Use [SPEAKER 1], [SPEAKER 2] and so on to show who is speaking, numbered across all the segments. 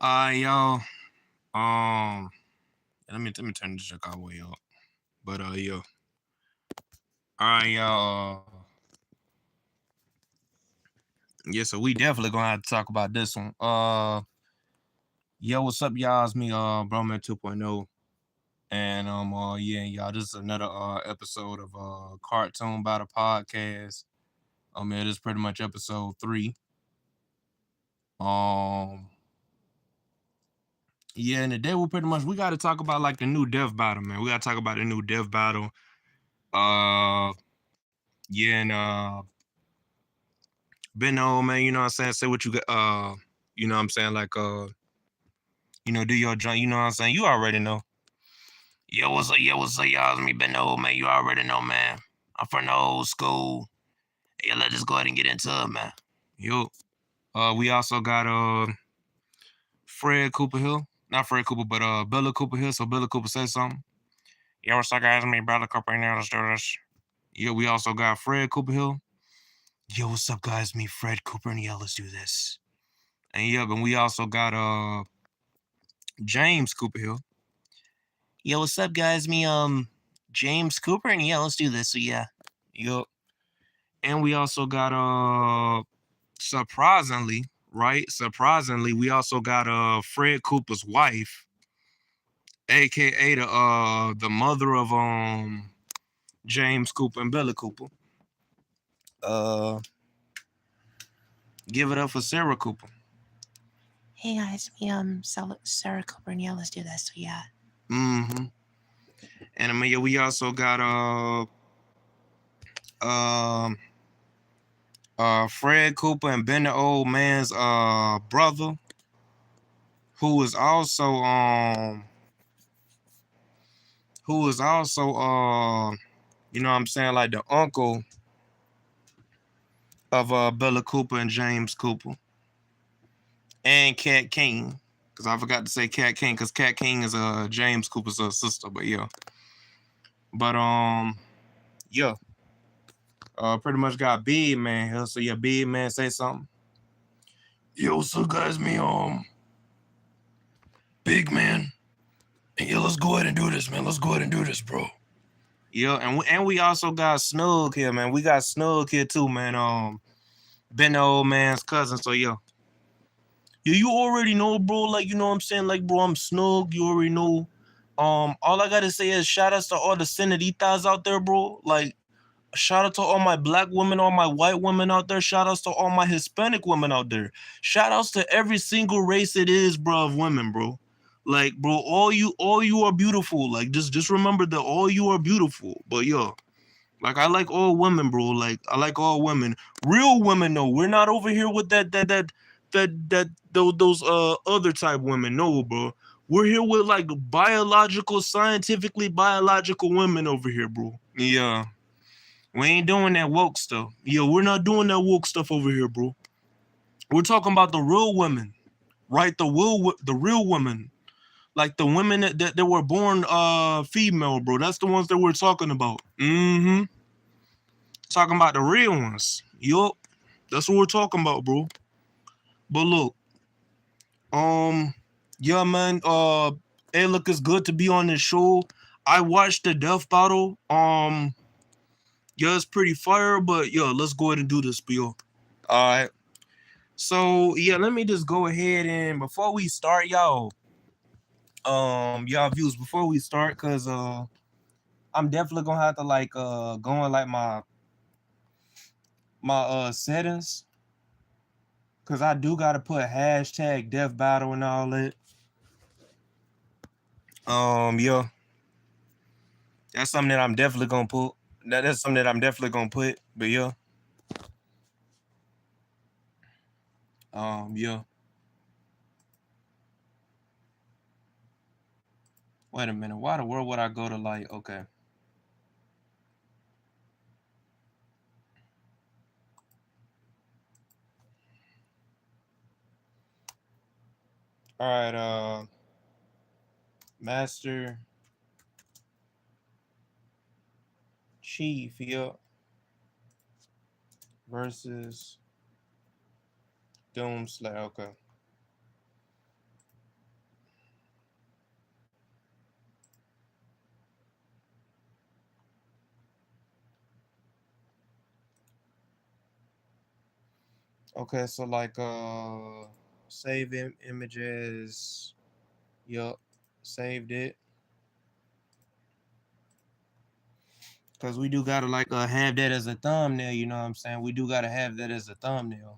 [SPEAKER 1] Yo, um, let me turn this joke all the way up. But yo, y'all. Yeah, so we definitely gonna have to talk about this one. Yo, what's up, y'all? It's me, Broman 2.0, and yeah, y'all, this is another episode of Cartoon Battle Podcast. Yeah, this is pretty much episode 3. Um, yeah, and today we got to talk about like the new Death Battle, man. We got to talk about the new Death Battle. Uh, yeah, and been on, man, you know what I'm saying? Say what you got, you know what I'm saying? Like, do your joint, you know what I'm saying? You already know. Yo, what's up, y'all? It's me, Ben Old, man. You already know, man. I'm from the old school. Yeah, let's just go ahead and get into it, man. Yo, we also got, Fred Cooper Hill. Not Fred Cooper, but, Bella Cooper Hill. So Bella Cooper said something. Yo, what's up, guys? It's me, Bella Cooper, and let's do this. Yeah, we also got Fred Cooper Hill. Yo, what's up, guys? Me, Fred Cooper, and yeah, let's do this. And yeah, but we also got, James Cooper Hill. Yo, what's up, guys? Me, James Cooper, and yeah, let's do this. So yeah, yo, and we also got surprisingly, right? Surprisingly, we also got Fred Cooper's wife, aka the mother of James Cooper and Bella Cooper. Uh, give it up for Sarah Cooper.
[SPEAKER 2] Hey guys, me Sarah Cooper and yeah, let's do this. So yeah.
[SPEAKER 1] Mm-hmm. And I mean, yeah, we also got um Fred Cooper and Ben the old man's brother, who is also you know what I'm saying, like the uncle of Bella Cooper and James Cooper and Cat King, because I forgot to say Cat King, because Cat King is James Cooper's sister. But yeah, but yeah, pretty much got Big Man here. So yeah, Big Man, say something. Yo, so guys, me Big Man. Yeah, let's go ahead and do this, man. Let's go ahead and do this, bro. Yeah, and we also got Snug here, man. We got Snug here too, man. Ben the old man's cousin. So yeah. Yeah, you already know, bro. Like, you know what I'm saying? Like, bro, I'm Snug. You already know. All I gotta say is shout outs to all the senoritas out there, bro. Like, shout out to all my black women, all my white women out there. Shout outs to all my Hispanic women out there. Shout outs to every single race it is, bro, of women, bro. Like, bro, all you are beautiful. Like, just remember that all you are beautiful. But yo, like, I like all women, bro. Like, I like all women. Real women, though. We're not over here with those other type women. No, bro. We're here with like scientifically biological women over here, bro. Yeah. We ain't doing that woke stuff. Yeah, we're not doing that woke stuff over here, bro. We're talking about the real women, right? The real women. Like the women that were born female, bro. That's the ones that we're talking about. Mm-hmm. Talking about the real ones. Yup. That's what we're talking about, bro. But look, um, yeah, man. Hey, look, it's good to be on this show. I watched the Death Battle. Yeah, it's pretty fire, but yeah, let's go ahead and do this, Bill. All right. So yeah, let me just go ahead and before we start, y'all views before we start, cause I'm definitely gonna have to like go in like my settings, cause I do gotta put hashtag Death Battle and all that. Yeah, that's something that I'm definitely gonna put. That's something that I'm definitely gonna put. But yeah, yeah. Wait a minute. Why the world would I go to like? Okay. All right. Master Chief. Yeah. Versus Doom Slayer. Okay. Okay, so like save images. Yup, saved it. Cause we do gotta like have that as a thumbnail, you know what I'm saying? We do gotta have that as a thumbnail.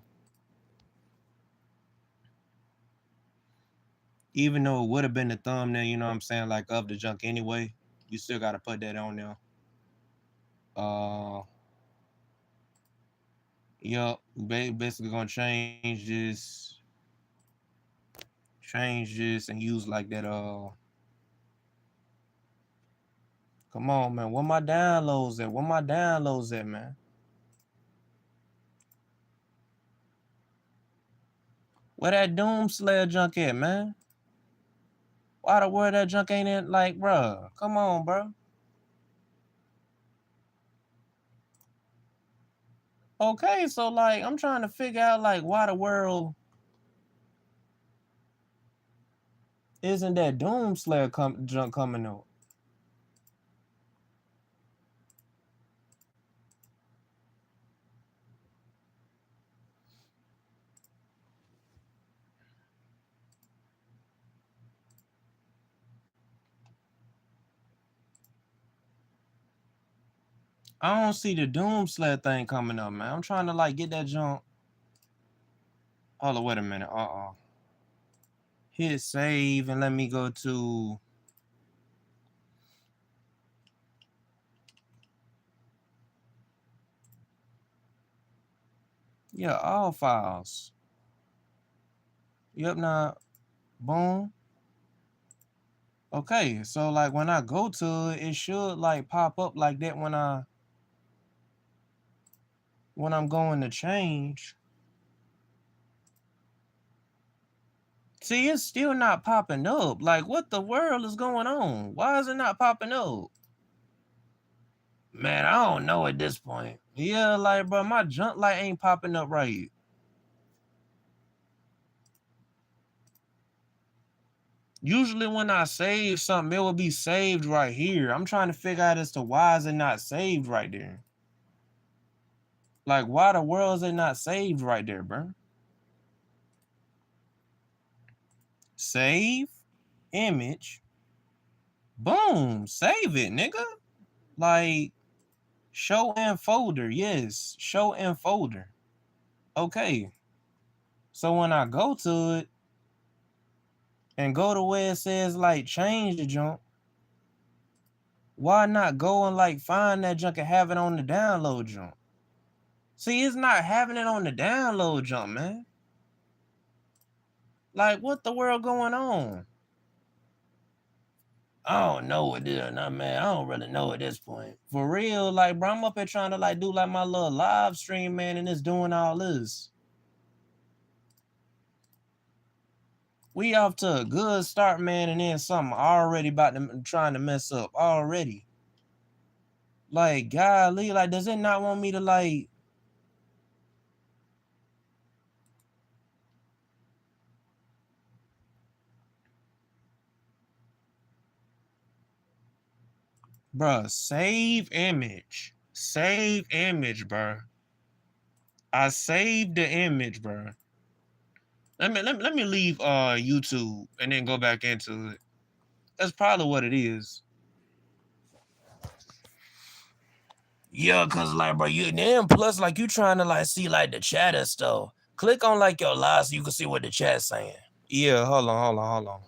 [SPEAKER 1] Even though it would have been the thumbnail, you know what I'm saying, like of the junk anyway, you still gotta put that on there. Yup, basically gonna change this and use like that. Come on, man. Where my downloads at? Where my downloads at, man? Where that Doom Slayer junk at, man? Why the word that junk ain't in? Like, bruh, come on, bro. Okay, so like, I'm trying to figure out like why the world isn't that Doom Slayer junk coming out? I don't see the Doom Slayer thing coming up, man. I'm trying to like get that junk. Hold on, wait a minute. Hit save and let me go to. Yeah, all files. Yep, now, boom. Okay, so like when I go to it, it should like pop up like that when I'm going to change. See, it's still not popping up. Like, what the world is going on? Why is it not popping up? Man, I don't know at this point. Yeah, like, bro, my junk light ain't popping up right. Usually when I save something, it will be saved right here. I'm trying to figure out as to why is it not saved right there. Like, why the world is it not saved right there, bro? Save, image, boom, save it, nigga. Like, show in folder, yes, show in folder. Okay, so when I go to it and go to where it says like change the junk, why not go and like find that junk and have it on the download junk? See, it's not having it on the download junk, man. Like, what the world going on? I don't know what it is, nah, man. I don't really know at this point. For real, like, bro, I'm up here trying to like do like my little live stream, man, and it's doing all this. We off to a good start, man, and then something already about to trying to mess up already. Like, golly, like, does it not want me to like? Bruh, save image. Save image, bruh. I saved the image, bruh. Let me leave YouTube and then go back into it. That's probably what it is. Yeah, cause like, bro, you then plus like you trying to like see like the chat and stuff. Click on like your live so you can see what the chat's saying. Yeah, hold on.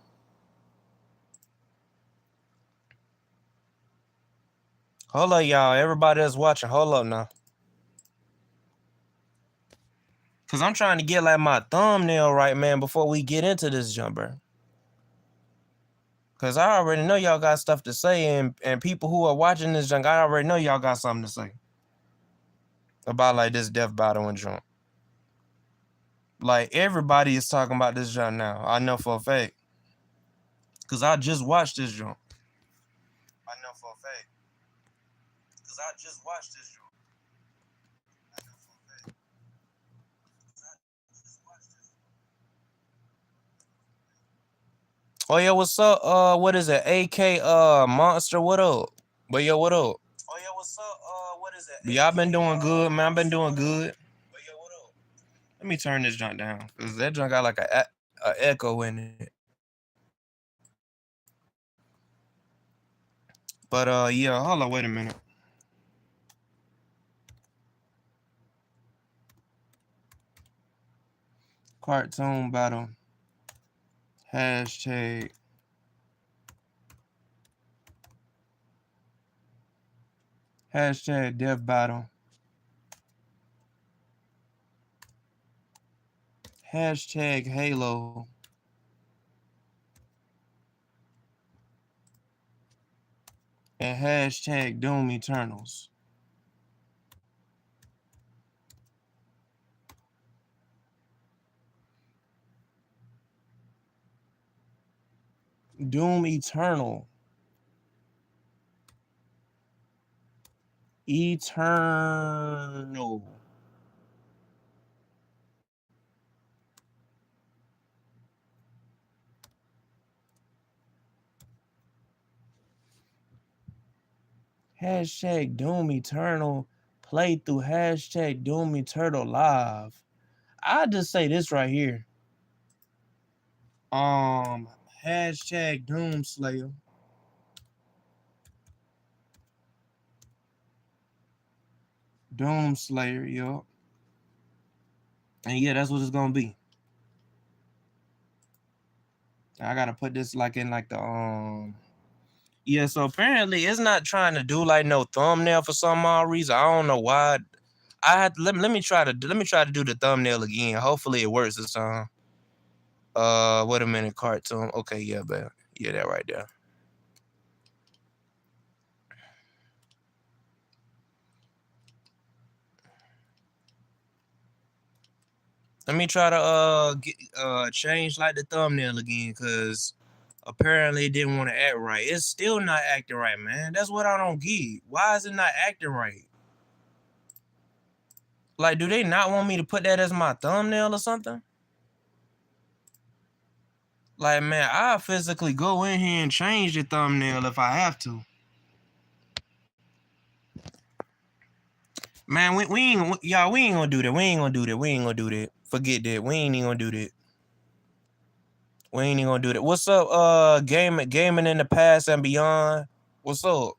[SPEAKER 1] Hold up, y'all. Everybody that's watching, hold up now. Cause I'm trying to get like my thumbnail right, man, before we get into this jumper. Cause I already know y'all got stuff to say, and people who are watching this junk, I already know y'all got something to say about like this death battle and junk. Like everybody is talking about this junk now. I know for a fact. Cause I just watched this junk. I know for a fact. Cause I just watched this junk. I know for a fact. Oh yeah, what's up? What is it? AK Monster, what up? But yo, what up? Oh yeah, what's up? What is it? Yeah, I've been doing good, man. I've been doing good. But yo, what up? Let me turn this junk down because that junk got like a echo in it. But yeah, hold on, wait a minute. Cartoon battle. Hashtag. Hashtag death battle. Hashtag Halo. And hashtag Doom Eternals. Doom Eternal. Eternal. Hashtag Doom Eternal. Play through hashtag Doom Eternal live. I just say this right here. Hashtag Doom Slayer. Doom Slayer, yo. And yeah, that's what it's gonna be. I gotta put this like in like the yeah, so apparently it's not trying to do like no thumbnail for some odd reason. I don't know why. I had let me try to do the thumbnail again. Hopefully it works this time. Wait a minute, cartoon. Okay, yeah, but yeah, that right there. Let me try to change like the thumbnail again, cause apparently it didn't want to act right. It's still not acting right, man. That's what I don't get. Why is it not acting right? Like, do they not want me to put that as my thumbnail or something? Like, man, I'll physically go in here and change the thumbnail if I have to. Man, we ain't y'all, we ain't gonna do that. We ain't gonna do that. We ain't gonna do that. Forget that. We ain't even gonna do that. We ain't even gonna do that. What's up, gaming in the past and beyond? What's up?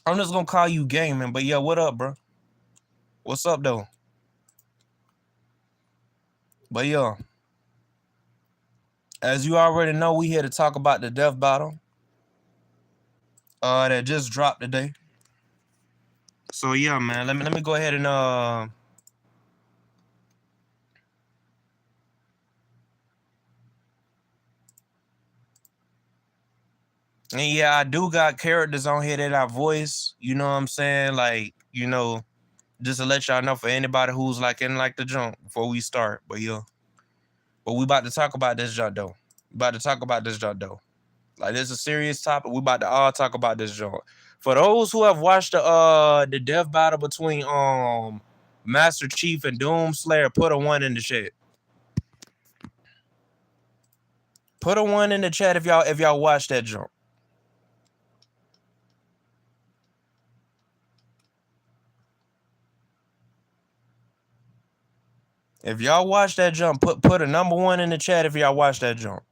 [SPEAKER 1] I'm just gonna call you gaming, but yeah, what up, bro? What's up though? But yeah, as you already know, we here to talk about the death battle. That just dropped today. So yeah, man, let me go ahead and and yeah, I do got characters on here that I voice. You know what I'm saying? Like, you know, just to let y'all know for anybody who's like in like the junk before we start. But yeah, but we about to talk about this junk though. Like, this is a serious topic. We about to all talk about this junk. For those who have watched the death battle between Master Chief and Doom Slayer, put a 1 in the chat. Put a 1 in the chat if y'all watched that junk. If y'all watch that jump, put a number 1 in the chat if y'all watch that jump.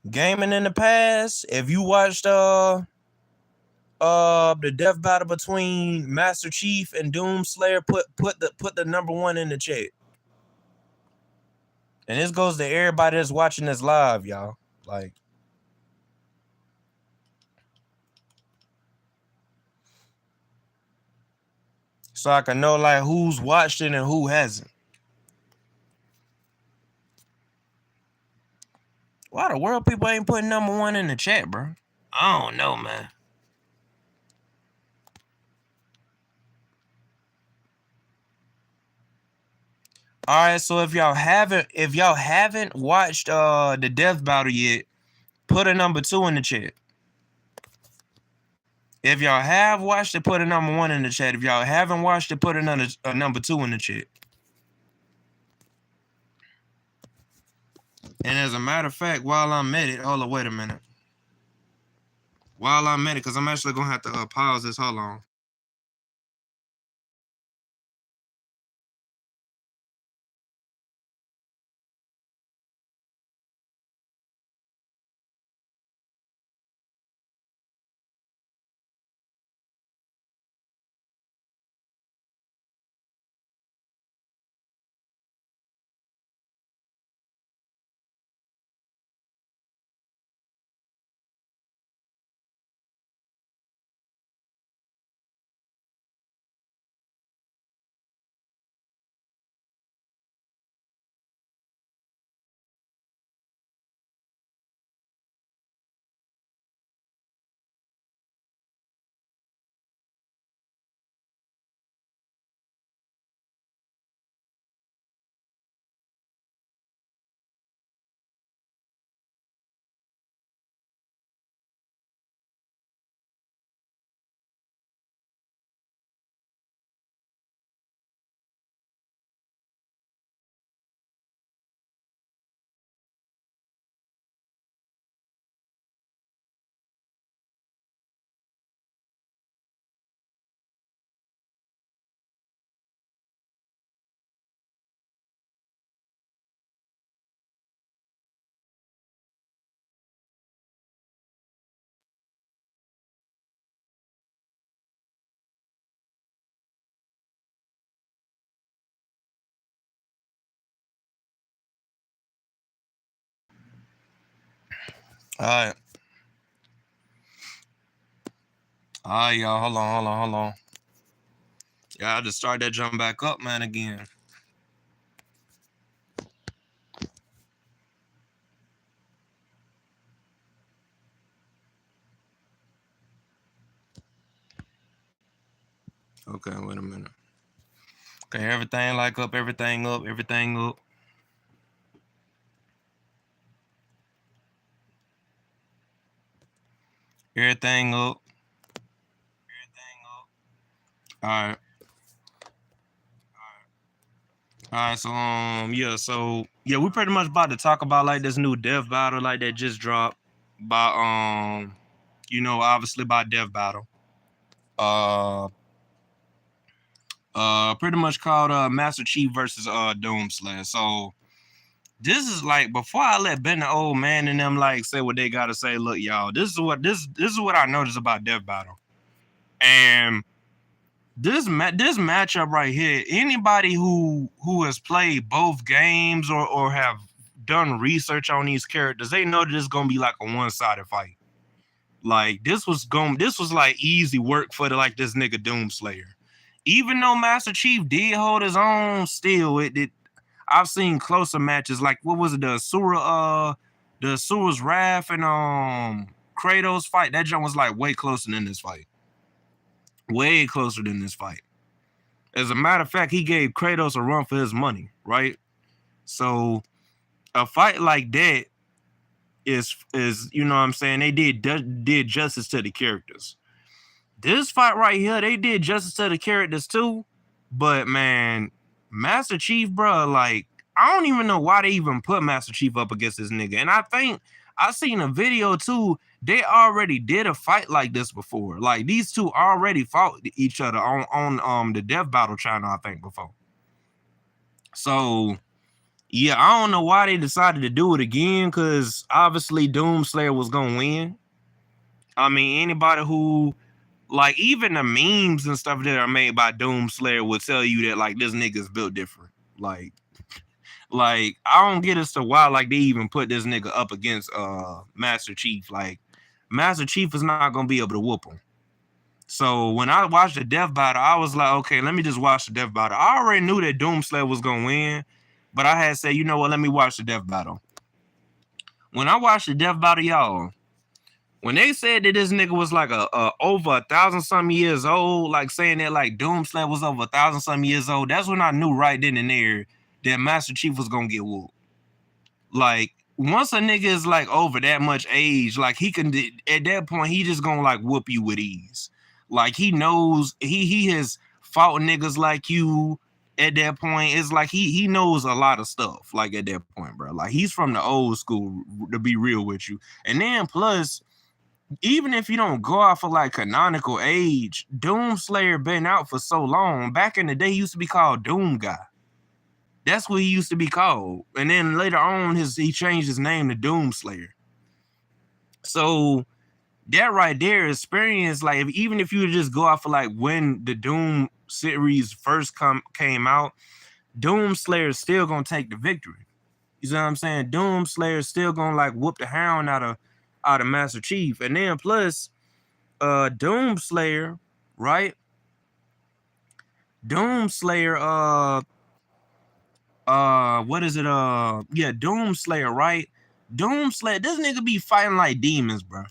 [SPEAKER 1] Gaming in the past, if you watched the death battle between Master Chief and Doom Slayer, put the number 1 in the chat. And this goes to everybody that's watching this live, y'all. Like, so I can know like who's watched it and who hasn't. Why the world people ain't putting number 1 in the chat, bro? I don't know, man. All right, so if y'all haven't watched the death battle yet, put a number 2 in the chat. If y'all have watched it, put a number 1 in the chat. If y'all haven't watched it, put a number 2 in the chat. And as a matter of fact, while I'm at it, hold on, wait a minute. While I'm at it, because I'm actually gonna have to pause this. Hold on. All right. All right, y'all. Hold on. Yeah, I just start that jump back up, man, again. Okay, wait a minute. Okay, everything like up, everything up, everything up. Everything up. All right. All right, so we pretty much about to talk about like this new Death Battle like that just dropped by obviously by Death Battle. Pretty much called Master Chief versus Doomslayer. So this is like before I let Ben the old man and them like say what they gotta say. Look, y'all, this is what I noticed about Death Battle, and this matchup right here. Anybody who has played both games or have done research on these characters, they know that it's gonna be like a one-sided fight. Like this was like easy work for this nigga Doomslayer. Even though Master Chief did hold his own, still I've seen closer matches. Like what was it, the Asura's Wrath and Kratos fight? That jump was like way closer than this fight. Way closer than this fight. As a matter of fact, he gave Kratos a run for his money, right? So a fight like that is you know what I'm saying, they did justice to the characters. This fight right here, they did justice to the characters too, but man, Master Chief, bro, like I don't even know why they even put Master Chief up against this nigga. And I think I seen a video too. They already did a fight like this before. Like these two already fought each other on the Death Battle channel, I think, before. So yeah, I don't know why they decided to do it again, because obviously Doomslayer was gonna win. I mean, anybody who like even the memes and stuff that are made by Doomslayer will tell you that like this nigga's built different. Like I don't get as to why like they even put this nigga up against Master Chief. Like Master Chief is not gonna be able to whoop him. So when I watched the Death Battle, I was like, okay, let me just watch the Death Battle. I already knew that Doomslayer was gonna win, but I had said, you know what, let me watch the Death Battle. When I watched the Death Battle, y'all, when they said that this nigga was like a over 1,000-something years old, like saying that like Doomslayer was over 1,000-something years old, that's when I knew right then and there that Master Chief was gonna get whooped. Like once a nigga is like over that much age, like he can at that point he just gonna like whoop you with ease. Like he knows he has fought niggas like you at that point. It's like he knows a lot of stuff. Like at that point, bro. Like he's from the old school, to be real with you. And then plus, even if you don't go off of like canonical age, Doomslayer been out for so long. Back in the day, he used to be called Doom Guy. That's what he used to be called. And then later on, he changed his name to Doomslayer. So that right there, experience, like even if you just go off of like when the Doom series first came out, Doomslayer is still gonna take the victory. You see what I'm saying? Doomslayer is still gonna like whoop the hound out of Master Chief. And then plus Doomslayer, right? Doomslayer, what is it? Yeah, Doomslayer, right? Doomslayer, this nigga be fighting like demons, bro.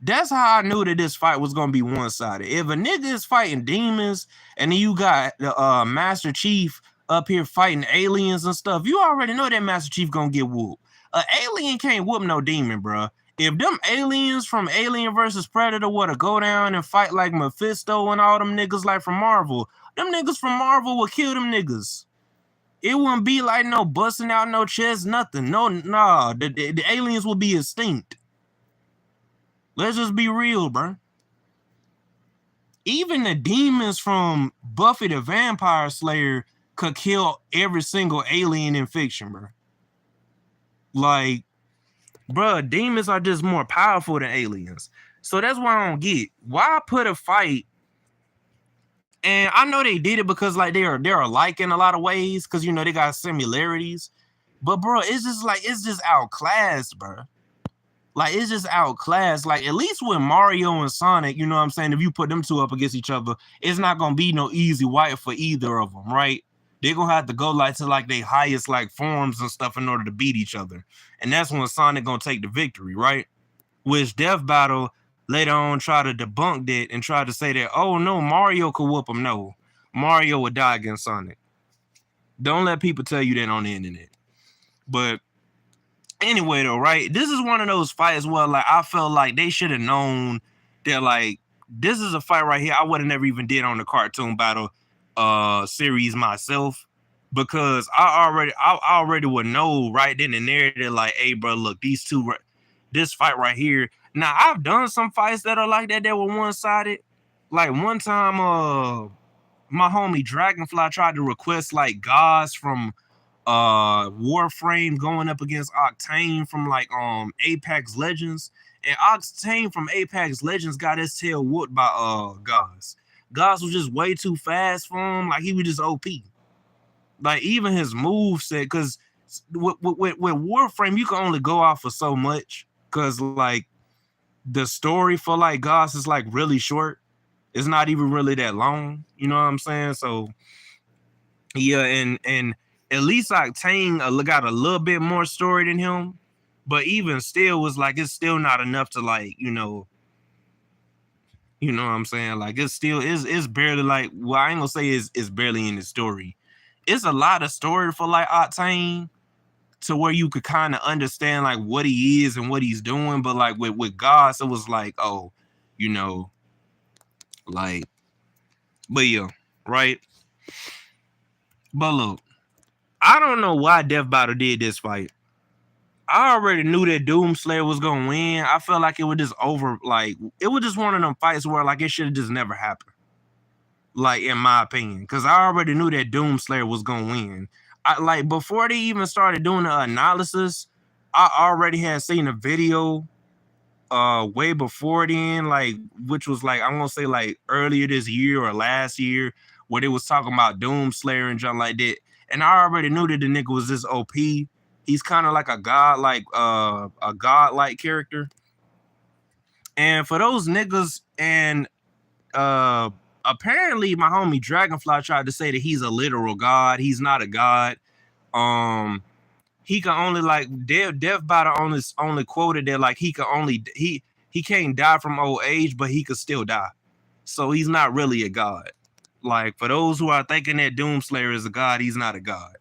[SPEAKER 1] That's how I knew that this fight was gonna be one-sided. If a nigga is fighting demons and then you got the Master Chief up here fighting aliens and stuff, you already know that Master Chief gonna get whooped. An alien can't whoop no demon, bro. If them aliens from Alien versus Predator were to go down and fight like Mephisto and all them niggas like from Marvel, them niggas from Marvel would kill them niggas. It wouldn't be like no busting out no chest, nothing. Nah, the aliens would be extinct. Let's just be real, bro. Even the demons from Buffy the Vampire Slayer could kill every single alien in fiction, bro. Like, bro, demons are just more powerful than aliens. So that's why I don't get why put a fight. And I know they did it because like they're alike in a lot of ways, because you know they got similarities. But bro, it's just outclassed, bro. Like it's just outclassed. Like at least with Mario and Sonic, you know what I'm saying? If you put them two up against each other, it's not gonna be no easy wipe for either of them, right? They're gonna have to go like to like their highest like forms and stuff in order to beat each other. And that's when Sonic gonna take the victory, right? Which Death Battle later on try to debunk it and try to say that, oh no, Mario could whoop him. No, Mario would die against Sonic. Don't let people tell you that on the internet. But anyway, though, right? This is one of those fights where like I felt like they should have known that like this is a fight right here I would have never even did on the cartoon battle series myself, because I already would know right then and there that like, hey bro, look, these two, this fight right here. Now I've done some fights that are like that were one-sided. Like one time my homie Dragonfly tried to request like gods from Warframe going up against Octane from like Apex Legends, and Octane from Apex Legends got his tail whooped by Gauss. Gauss was just way too fast for him. Like he was just OP. Like even his move set, because with Warframe you can only go off for so much, because like the story for like Gauss is like really short. It's not even really that long. You know what I'm saying? So yeah, and at least Octane got a little bit more story than him, but even still was like it's still not enough to like, you know what I'm saying? Like it's still is barely like, well, I ain't gonna say it's barely in the story. It's a lot of story for like Octane to where you could kind of understand like what he is and what he's doing, but like with Goss, it was like, oh, you know, like, but yeah, right. But look, I don't know why Death Battle did this fight. I already knew that Doomslayer was gonna win. I felt like it was just over, like it was just one of them fights where like it should have just never happened. Like in my opinion, because I already knew that Doomslayer was gonna win. I like before they even started doing the analysis, I already had seen a video way before then, like which was like I'm gonna say like earlier this year or last year, where they was talking about Doomslayer and junk like that. And I already knew that the nigga was this OP. He's kind of like a godlike character. And for those niggas, and apparently my homie Dragonfly tried to say that he's a literal god. He's not a god. He can only like Death Battle only quoted that like he can't die from old age, but he could still die. So he's not really a god. Like for those who are thinking that Doomslayer is a god, he's not a god.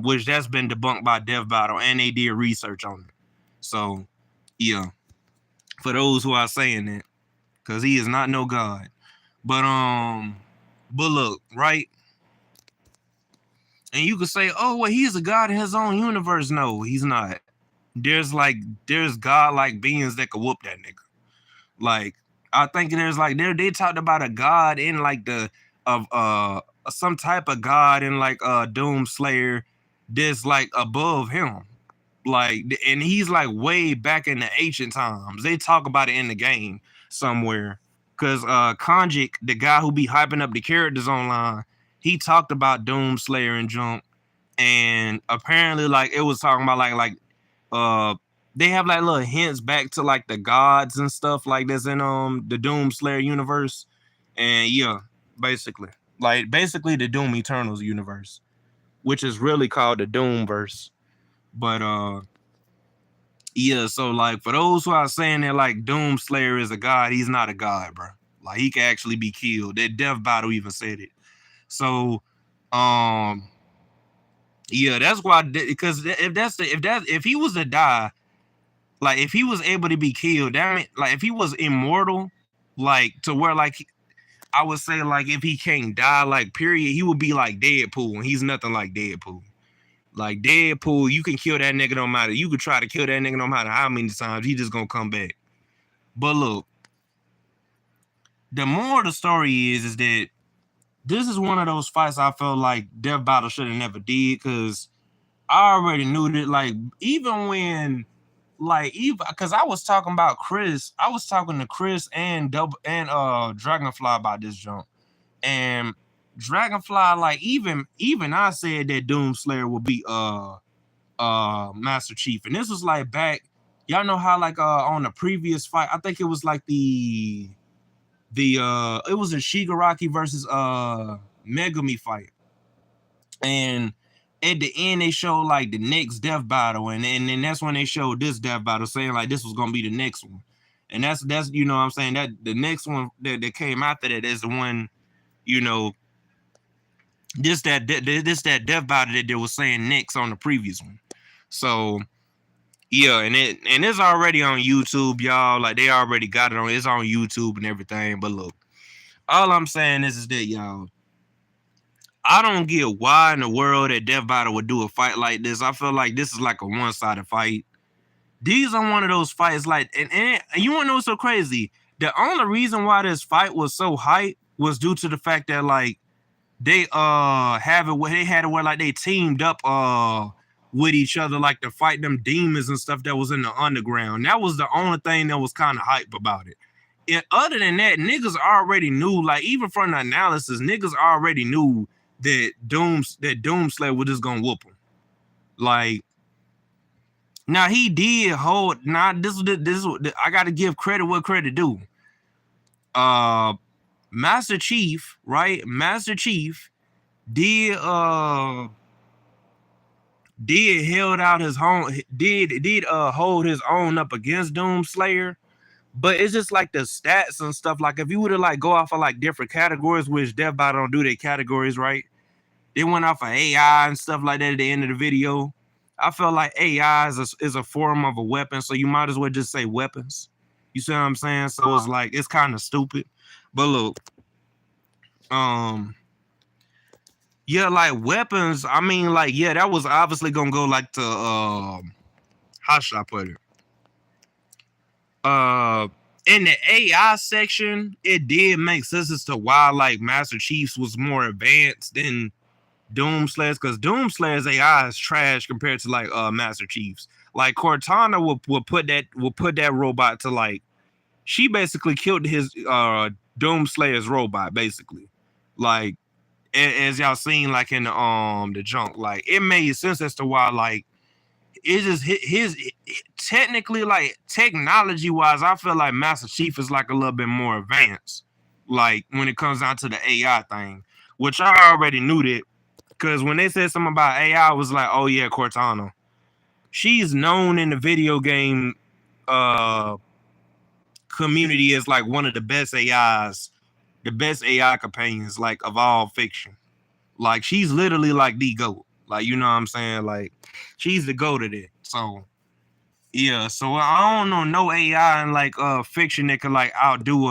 [SPEAKER 1] Which that's been debunked by Death Battle, and they did research on it. So yeah, for those who are saying that, because he is not no god. But look, right? And you could say, oh well, he's a god in his own universe. No, he's not. There's godlike beings that could whoop that nigga. Like I think there's like they talked about a god in like the of some type of god in like Doomslayer that's like above him. Like, and he's like way back in the ancient times. They talk about it in the game somewhere. Cause Konjik, the guy who be hyping up the characters online, he talked about Doomslayer and junk. And apparently like it was talking about like they have like little hints back to like the gods and stuff like this in the Doomslayer universe. And yeah, basically the Doom Eternals universe, which is really called the Doomverse. But yeah, so like for those who are saying that like Doomslayer is a god, he's not a god, bro. Like he can actually be killed. That Death Battle even said it. So yeah, that's why, because if he was to die, like if he was able to be killed, that mean, like if he was immortal, like to where like I would say like if he can't die, like period, he would be like Deadpool, and he's nothing like Deadpool. Like Deadpool, you can kill that nigga no matter. You could try to kill that nigga no matter how many times, he just gonna come back. But look, the moral of the story is that this is one of those fights I felt like Death Battle should have never did, because I already knew that like even when like because I was talking to Chris and Dragonfly about this jump, and Dragonfly, like even I said that Doomslayer would be Master Chief, and this was like back. Y'all know how like on the previous fight, I think it was like it was a Shigaraki versus Megumi fight, and at the end they showed like the next death battle, and then that's when they showed this death battle, saying like this was gonna be the next one, and that's you know what I'm saying, that the next one that came after that is the one, you know, this that death battle that they was saying next on the previous one. So yeah, and it's already on YouTube, y'all. Like they already got it on. It's on YouTube and everything. But look, all I'm saying is that y'all, I don't get why in the world that Death Battle would do a fight like this. I feel like this is like a one-sided fight. These are one of those fights like, and you want to know what's so crazy? The only reason why this fight was so hype was due to the fact that like they had it where like they teamed up with each other, like to fight them demons and stuff that was in the underground. That was the only thing that was kind of hype about it. And other than that, niggas already knew, like even from the analysis, niggas already knew that Doomslayer was just gonna whoop him. Like, now he did hold. Now this is I gotta give credit what credit due. Master Chief, right? Master Chief did hold his own up against Doomslayer, but it's just like the stats and stuff. Like if you were to like go off of like different categories, which Death Battle don't do their categories, right? They went off of AI and stuff like that at the end of the video. I felt like AI is a form of a weapon, so you might as well just say weapons. You see what I'm saying? So it's like it's kind of stupid. But look, yeah, like weapons. I mean, like, yeah, that was obviously gonna go like to how should I put it? In the AI section, it did make sense as to why like Master Chief's was more advanced than Doomslayer's, because Doomslayer's AI is trash compared to like Master Chief's. Like Cortana will put that robot to like, she basically killed his Doomslayer's robot, basically. Like as y'all seen like in the junk, like it made sense as to why like it's just his technically, like technology wise, I feel like Master Chief is like a little bit more advanced, like when it comes down to the AI thing, which I already knew that, because when they said something about AI, I was like, oh yeah, Cortana. She's known in the video game community as like one of the best AIs, the best AI companions like of all fiction. Like she's literally like the GOAT. Like, you know what I'm saying? Like she's the GOAT of it. So yeah, so I don't know no AI in like fiction that could like outdo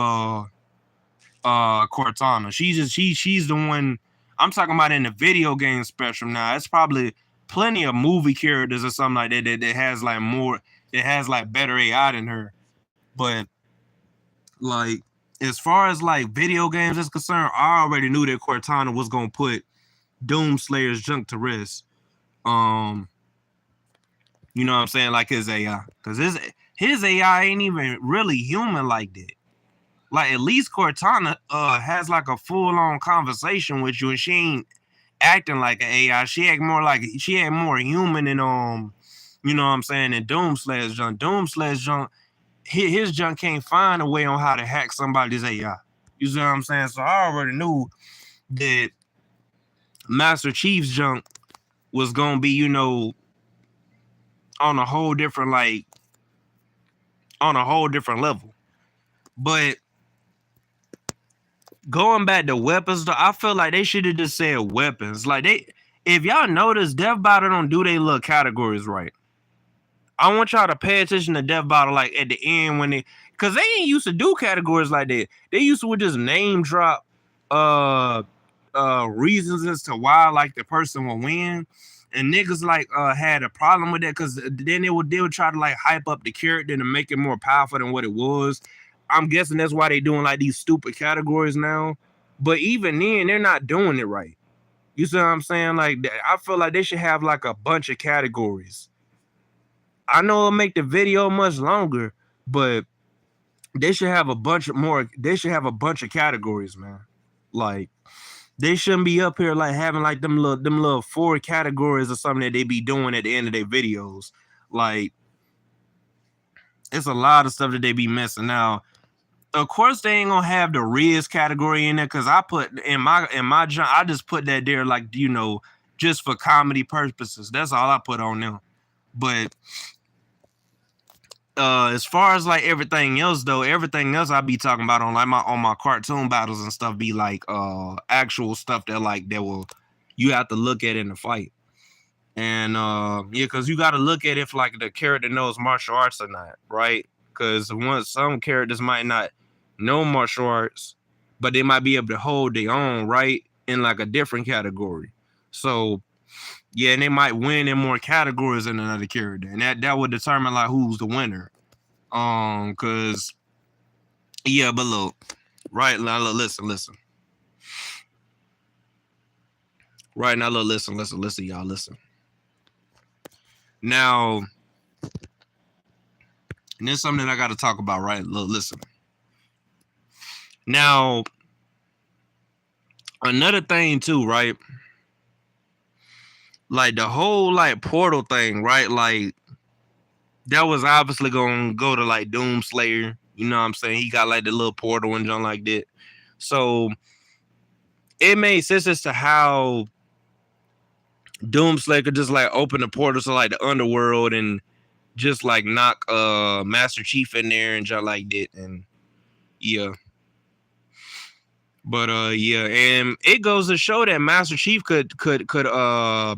[SPEAKER 1] Cortana. She's the one I'm talking about in the video game spectrum. Now it's probably plenty of movie characters or something like that that has like more, that has like better AI than her. But like as far as like video games is concerned, I already knew that Cortana was gonna put Doomslayer's junk to rest. You know what I'm saying? Like his AI, because his AI ain't even really human like that. Like at least Cortana has like a full-on conversation with you, and she ain't acting like an AI. She act more human than you know what I'm saying, than Doomslayer's junk. Doomslayer's junk, his junk can't find a way on how to hack somebody's AI. You see what I'm saying? So I already knew that Master Chief's junk was gonna be, you know, on a whole different level. But going back to weapons, though, I feel like they should have just said weapons. Like if y'all notice, Death Battle don't do their little categories right. I want y'all to pay attention to Death Battle, like at the end when because they ain't used to do categories like that. They used to just name drop reasons as to why like the person will win. And niggas like had a problem with that, because then they would try to like hype up the character to make it more powerful than what it was. I'm guessing that's why they doing like these stupid categories now. But even then, they're not doing it right. You see what I'm saying? Like I feel like they should have like a bunch of categories. I know it'll make the video much longer, but they should have a bunch of categories, man. Like They shouldn't be up here like having like them little 4 categories or something that they be doing at the end of their videos. Like, it's a lot of stuff that they be missing. Now, of course, they ain't gonna have the Riz category in there because I put in my I just put that there like, you know, just for comedy purposes. That's all I put on them. But as far as like everything else though, everything else I be talking about on like my cartoon battles and stuff be like actual stuff that like that will you have to look at in the fight. And yeah, because you got to look at if like the character knows martial arts or not, right? Because once some characters might not know martial arts, but they might be able to hold their own, right, in like a different category. So yeah, and they might win in more categories than another character, and that would determine like who's the winner. Because yeah, but look, right now, look, listen. Right now, look, listen, y'all, listen. Now, and there's something that I got to talk about, right? Look, listen. Now, another thing too, right? Like the whole like portal thing, right? Like that was obviously gonna go to like Doomslayer. You know what I'm saying? He got like the little portal and something like that. So it made sense as to how Doomslayer could just like open the portal to like the underworld and just like knock Master Chief in there and just like that. And yeah. But yeah, and it goes to show that Master Chief could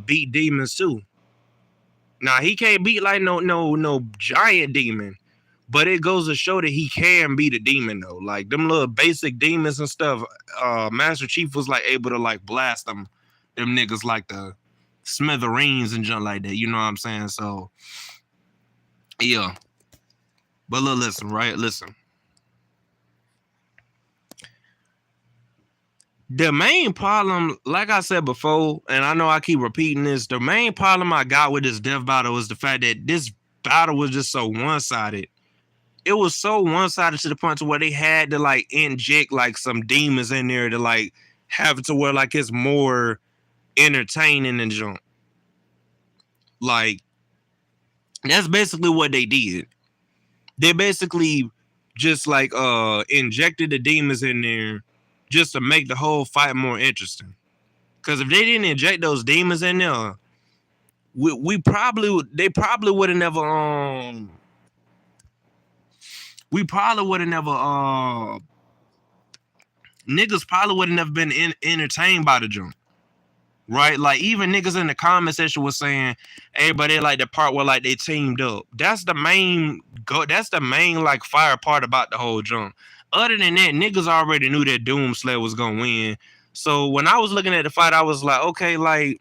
[SPEAKER 1] beat demons too. Now he can't beat like no giant demon, but it goes to show that he can beat a demon though. Like them little basic demons and stuff. Master Chief was like able to like blast them niggas like the smithereens and junk like that. You know what I'm saying? So yeah. But look, listen, right? Listen. The main problem, like I said before, and I know I keep repeating this, the main problem I got with this death battle is the fact that this battle was just so one-sided. It was so one-sided to the point to where they had to like inject like some demons in there to like have it to where like it's more entertaining than junk. Like that's basically what they did. They basically just like injected the demons in there just to make the whole fight more interesting. Because if they didn't inject those demons in there, they probably would have never niggas probably would have never been entertained by the jump. Right? Like even niggas in the comment section was saying, hey, but they like the part where like they teamed up. That's the main like fire part about the whole jump. Other than that, niggas already knew that Doomslayer was gonna win. So when I was looking at the fight, I was like, okay, like,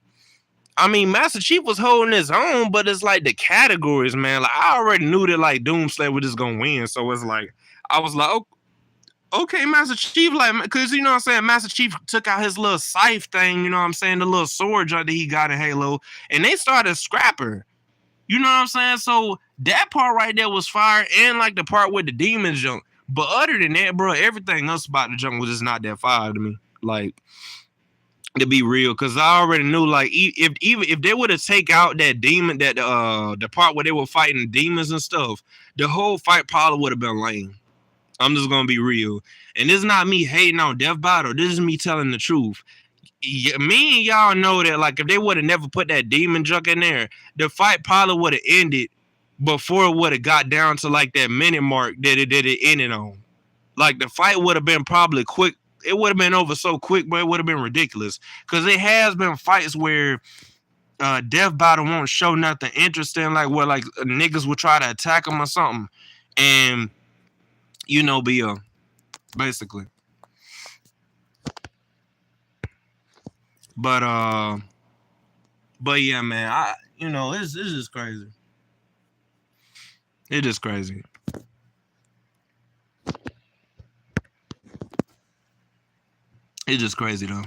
[SPEAKER 1] I mean, Master Chief was holding his own, but it's like the categories, man. Like I already knew that like Doomslayer was just gonna win. So it's like I was like, okay, Master Chief, like, because you know what I'm saying, Master Chief took out his little scythe thing, you know what I'm saying, the little sword that he got in Halo, and they started scrapping. You know what I'm saying? So that part right there was fire, and like the part with the demons jump. But other than that, bro, everything else about the jump was just not that fire to me. Like, to be real, because I already knew, like, if they would have take out that demon, that the part where they were fighting demons and stuff, the whole fight probably would have been lame. I'm just gonna be real, and this is not me hating on Death Battle. This is me telling the truth. Me and y'all know that, like, if they would have never put that demon junk in there, the fight probably would have ended before it would have got down to like that minute mark that it ended on. Like the fight would have been probably quick. It would have been over so quick, but it would have been ridiculous. Because it has been fights where Death Battle won't show nothing interesting, like where like niggas will try to attack them or something, and you know, basically. But yeah, man, it's just crazy. It is crazy. It's just crazy though.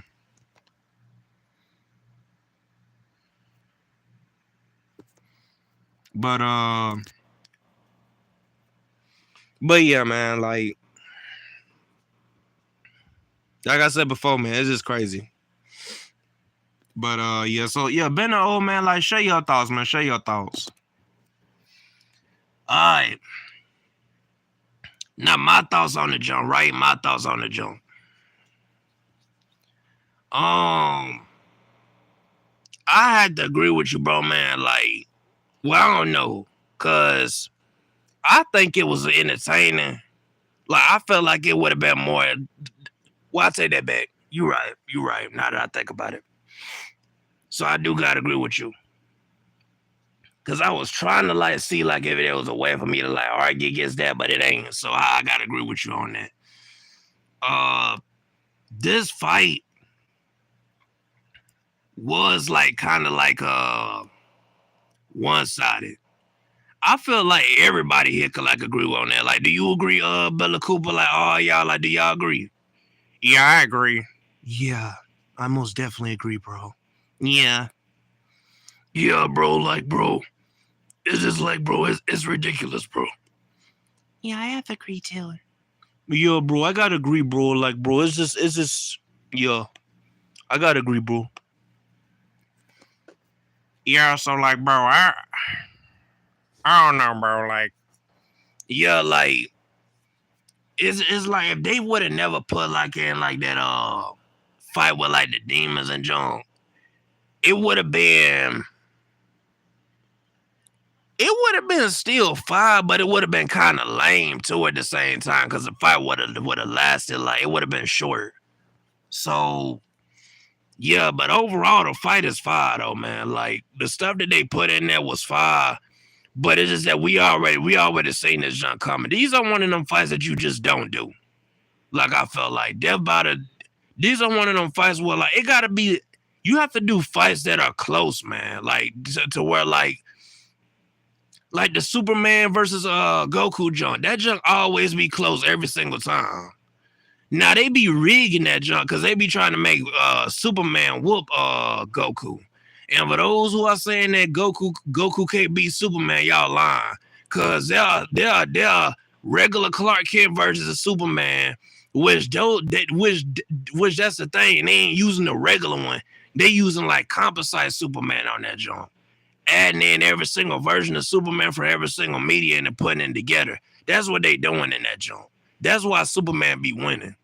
[SPEAKER 1] But yeah, man, like I said before, man, it's just crazy. But yeah, so yeah, been an old man. Like, share your thoughts, man. Share your thoughts.
[SPEAKER 3] All right. Now my thoughts on the jump, right? My thoughts on the jump. I had to agree with you, bro, man. Like, well, I don't know, cause I think it was entertaining. Like, I felt like it would have been more. Well, I take that back. You're right. Now that I think about it, so I do gotta agree with you, cause I was trying to like see like if there was a way for me to like argue against that, but it ain't. So I gotta agree with you on that. This fight was like kind of like one-sided. I feel like everybody here could like agree on that. Like, do you agree, Bella Cooper? Like, oh y'all, like, do y'all agree?
[SPEAKER 1] Yeah, I agree. Yeah, I most definitely agree, bro.
[SPEAKER 3] Yeah, bro. Like, bro, it's just like, bro, it's ridiculous, bro.
[SPEAKER 2] Yeah, I have to agree too.
[SPEAKER 1] Yeah, bro, I gotta agree, bro. Like, bro, it's just, yeah, I gotta agree, bro. Yeah, so like, bro, I don't know, bro. Like,
[SPEAKER 3] yeah, like, it's like if they would have never put like in like that fight with like the demons and junk, it would have been still fine, but it would have been kind of lame too at the same time, because the fight would have lasted, like, it would have been short. So yeah, but overall the fight is fire though, man. Like, the stuff that they put in there was fire, but it's just that we already seen this junk coming. These are one of them fights that you just don't do. Like, I felt like these are one of them fights where like it gotta be, you have to do fights that are close, man. Like to where like the Superman versus Goku junk. That junk always be close every single time. Now they be rigging that junk because they be trying to make Superman whoop Goku. And for those who are saying that Goku can't beat Superman, y'all lying. Cause there are regular Clark Kent versions of Superman, which that's the thing. They ain't using the regular one. They using like composite Superman on that junk. Adding in every single version of Superman for every single media and putting it together. That's what they doing in that junk. That's why Superman be winning.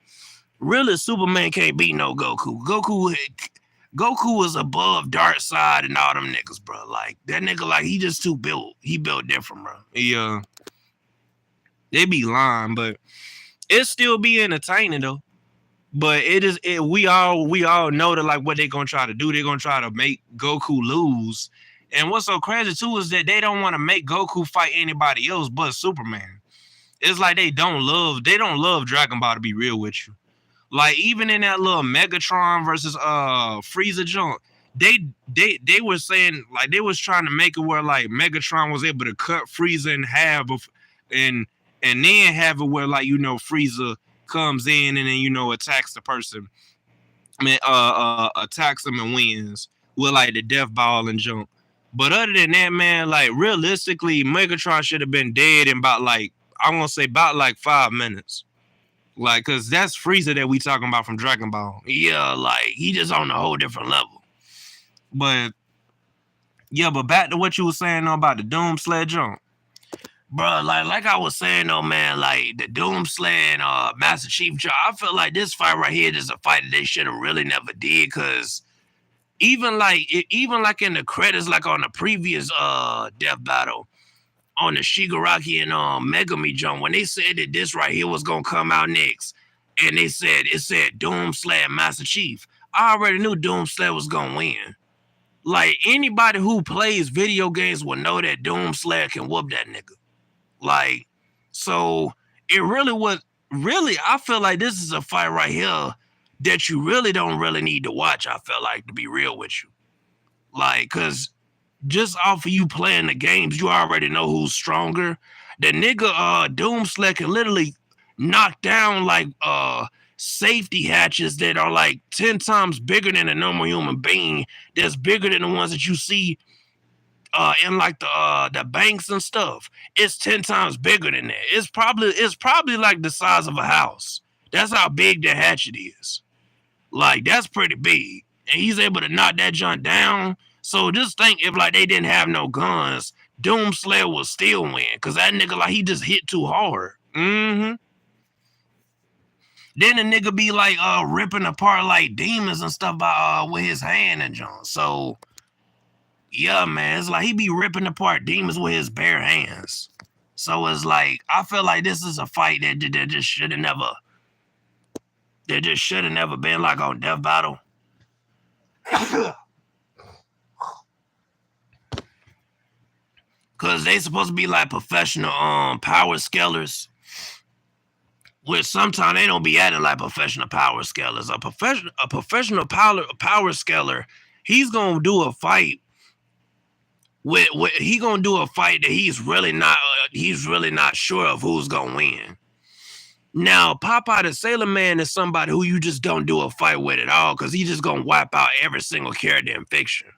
[SPEAKER 3] Really, Superman can't beat no Goku. Goku is above Darkseid and all them niggas, bro. Like, that nigga, like, he just too built. He built different, bro.
[SPEAKER 1] Yeah, they be lying, but it still be entertaining though. But we all know that like what they gonna try to do. They're gonna try to make Goku lose. And what's so crazy too is that they don't want to make Goku fight anybody else but Superman. It's like they don't love Dragon Ball, to be real with you. Like, even in that little Megatron versus Frieza junk, they were saying, like, they was trying to make it where like Megatron was able to cut Frieza in half and then have it where, like, you know, Frieza comes in and then, attacks the person. I mean, attacks them and wins with like the death ball and junk. But other than that, man, like, realistically, Megatron should have been dead in about like, I'm gonna say about like 5 minutes. Like, cause that's Frieza that we talking about from Dragon Ball.
[SPEAKER 3] Yeah, like, he just on a whole different level.
[SPEAKER 1] But yeah, but back to what you were saying though, about the Doom Sled jump.
[SPEAKER 3] Bro, like I was saying though, man, like the Doom Sled Master Chief jump, I feel like this fight right here is a fight that they should have really never did, cause even like in the credits, like on the previous death battle, on the Shigaraki and Megami jump, when they said that this right here was gonna come out next, and it said Doom Sled Master Chief, I already knew Doom Sled was gonna win. Like, anybody who plays video games will know that Doom Sled can whoop that nigga. Like, so it really was, I feel like this is a fight right here that you really don't really need to watch, I feel like, to be real with you. Like, cause just off of you playing the games, you already know who's stronger. The nigga Doom Sled can literally knock down like safety hatches that are like 10 times bigger than a normal human being, that's bigger than the ones that you see in like the banks and stuff. It's 10 times bigger than that. It's probably like the size of a house. That's how big the hatchet is. Like, that's pretty big. and he's able to knock that junk down. So just think if like they didn't have no guns, Doomslayer will still win because that nigga like he just hit too hard.
[SPEAKER 1] Mm-hmm.
[SPEAKER 3] Then the nigga be like ripping apart like demons and stuff by with his hand and junk. So yeah, man, it's like he be ripping apart demons with his bare hands. So it's like I feel like this is a fight that just should have never. That just should have never been like on Death Battle. Cause they supposed to be like professional power scalers. Which sometimes they don't be acting like professional power scalers. A professional power scaler, he's gonna do a fight he gonna do a fight that he's really not sure of who's gonna win. Now, Popeye the Sailor Man is somebody who you just don't do a fight with at all because he just gonna wipe out every single character in fiction.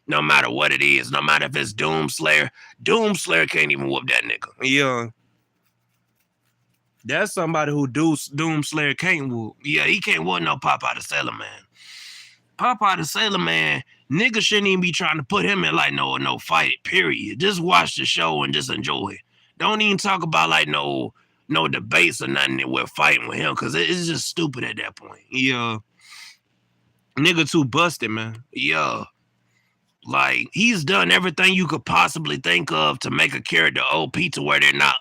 [SPEAKER 3] No matter what it is, no matter if it's Doomslayer. Doomslayer can't even whoop that nigga.
[SPEAKER 1] Yeah. That's somebody who Doomslayer can't whoop.
[SPEAKER 3] Yeah, he can't whoop no Popeye the Sailor Man. Popeye the Sailor Man, nigga shouldn't even be trying to put him in like no fight, period. Just watch the show and just enjoy it. Don't even talk about like no debates or nothing that we're fighting with him because it's just stupid at that point.
[SPEAKER 1] Yeah. Nigga too busted, man.
[SPEAKER 3] Yeah. Like, he's done everything you could possibly think of to make a character OP to where they're not,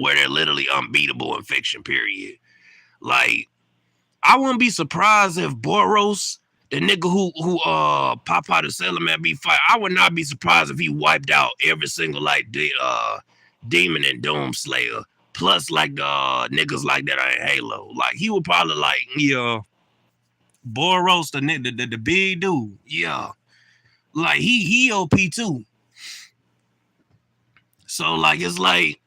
[SPEAKER 3] where they're literally unbeatable in fiction, period. Like, I wouldn't be surprised if Boros, the nigga who Popeye the Sailor Man be fight, I would not be surprised if he wiped out every single, like, Demon and Doomslayer. Plus, like, the niggas like that are in Halo. Like, he would probably, like,
[SPEAKER 1] Yeah. Boros, the big dude.
[SPEAKER 3] Yeah. Like, he OP too. So, like, it's like,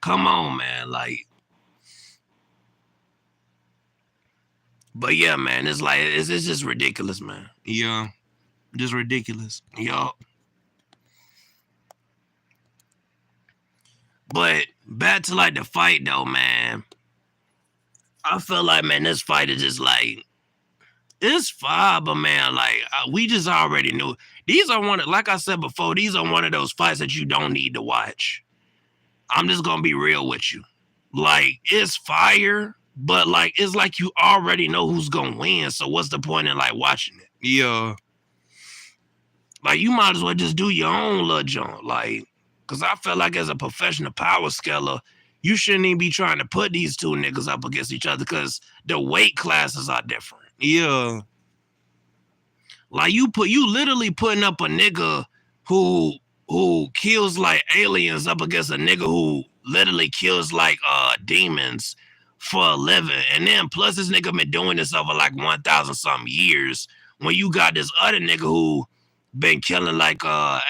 [SPEAKER 3] come on, man. Like, but yeah, man, it's like, it's just ridiculous, man.
[SPEAKER 1] Yeah. Just ridiculous.
[SPEAKER 3] Yup. But back to like the fight though, man. I feel like, man, this fight is just like, it's fine, but man, like we just already knew. These are like I said before, these are one of those fights that you don't need to watch. I'm just gonna be real with you. Like, it's fire, but like it's like you already know who's gonna win. So what's the point in like watching it?
[SPEAKER 1] Yeah.
[SPEAKER 3] Like, you might as well just do your own little jump. Like, because I feel like as a professional power scaler, you shouldn't even be trying to put these two niggas up against each other because the weight classes are different.
[SPEAKER 1] Yeah.
[SPEAKER 3] Like, you literally putting up a nigga who kills like aliens up against a nigga who literally kills like demons for a living. And then plus this nigga been doing this over like 1,000 something years when you got this other nigga who been killing like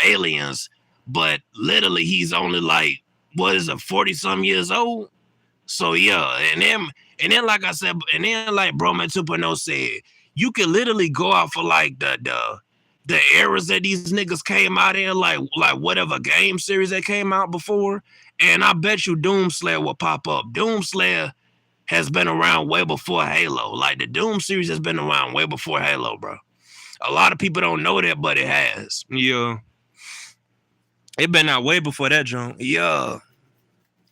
[SPEAKER 3] aliens, but literally he's only like, what is it, 40 some years old? So yeah, and then like I said, and then like Broman 2.0 said, you can literally go out for like the eras that these niggas came out in, like whatever game series that came out before, and I bet you Doomslayer will pop up. Doomslayer has been around way before Halo. Like, the Doom series has been around way before Halo, bro. A lot of people don't know that, but it has.
[SPEAKER 1] Yeah. It been out way before that jump.
[SPEAKER 3] Yeah.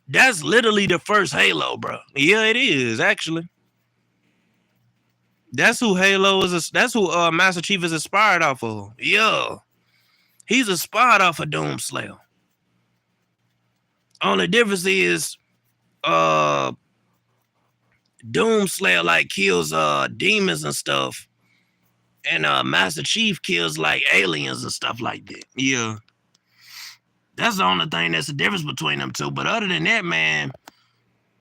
[SPEAKER 3] That's literally the first Halo, bro.
[SPEAKER 1] Yeah, it is, actually. That's who that's who Master Chief is inspired off of.
[SPEAKER 3] Yeah. He's inspired off of Doomslayer. Only difference is Doomslayer like kills demons and stuff. And Master Chief kills like aliens and stuff like that.
[SPEAKER 1] Yeah.
[SPEAKER 3] That's the only thing that's the difference between them two. But other than that, man,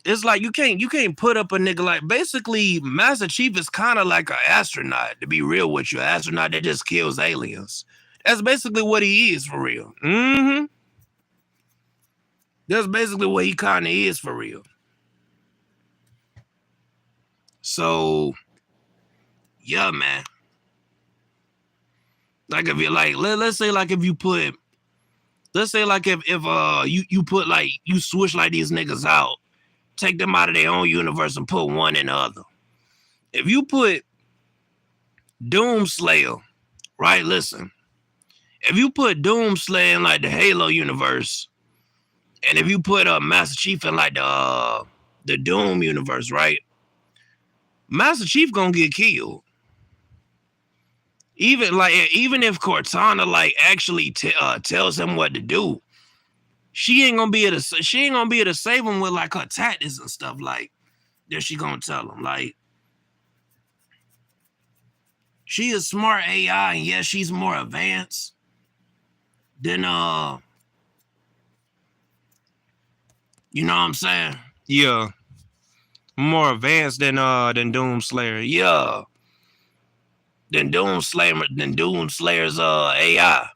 [SPEAKER 1] it's like you can't put up a nigga like, basically Master Chief is kind of like an astronaut, to be real with you. An astronaut that just kills aliens. That's basically what he is for real. Mm-hmm.
[SPEAKER 3] That's basically what he kind of is for real. So, yeah, man. Like, if you like, let's say like if you put, let's say like if you put like, you switch like these niggas out, take them out of their own universe and put one in the other. If you put Doomslayer, right? Listen, if you put Doomslayer in like the Halo universe, and if you put Master Chief in like the Doom universe, right? Master Chief gonna get killed. Even if Cortana like actually tells him what to do, she ain't gonna be able to save him with like her tactics and stuff like that. She gonna tell him like she is smart AI, and yes, she's more advanced than you know what I'm saying?
[SPEAKER 1] Yeah. More advanced than Doomslayer.
[SPEAKER 3] Yeah. Than Doomslayer's AI.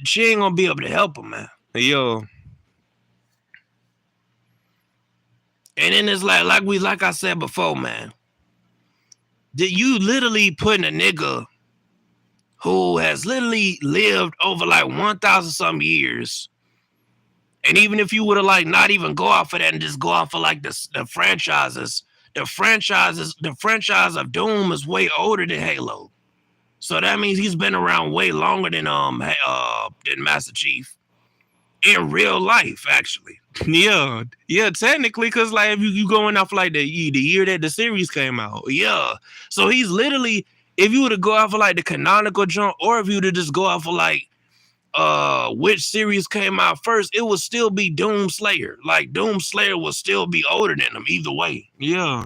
[SPEAKER 3] She ain't gonna be able to help him, man.
[SPEAKER 1] Yeah.
[SPEAKER 3] And then it's like I said before, man. That you literally putting a nigga who has literally lived over like 1,000 some years. And even if you would have like not even go off of that and just go off of like the franchises, the franchise of Doom is way older than Halo. So that means he's been around way longer than Master Chief in real life, actually.
[SPEAKER 1] Yeah, technically, because like if you going off like the year that the series came out.
[SPEAKER 3] Yeah. So he's literally, if you were to go off of like the canonical jump, or if you were to just go off of like which series came out first, it would still be Doomslayer. Like Doomslayer will still be older than him either way.
[SPEAKER 1] Yeah.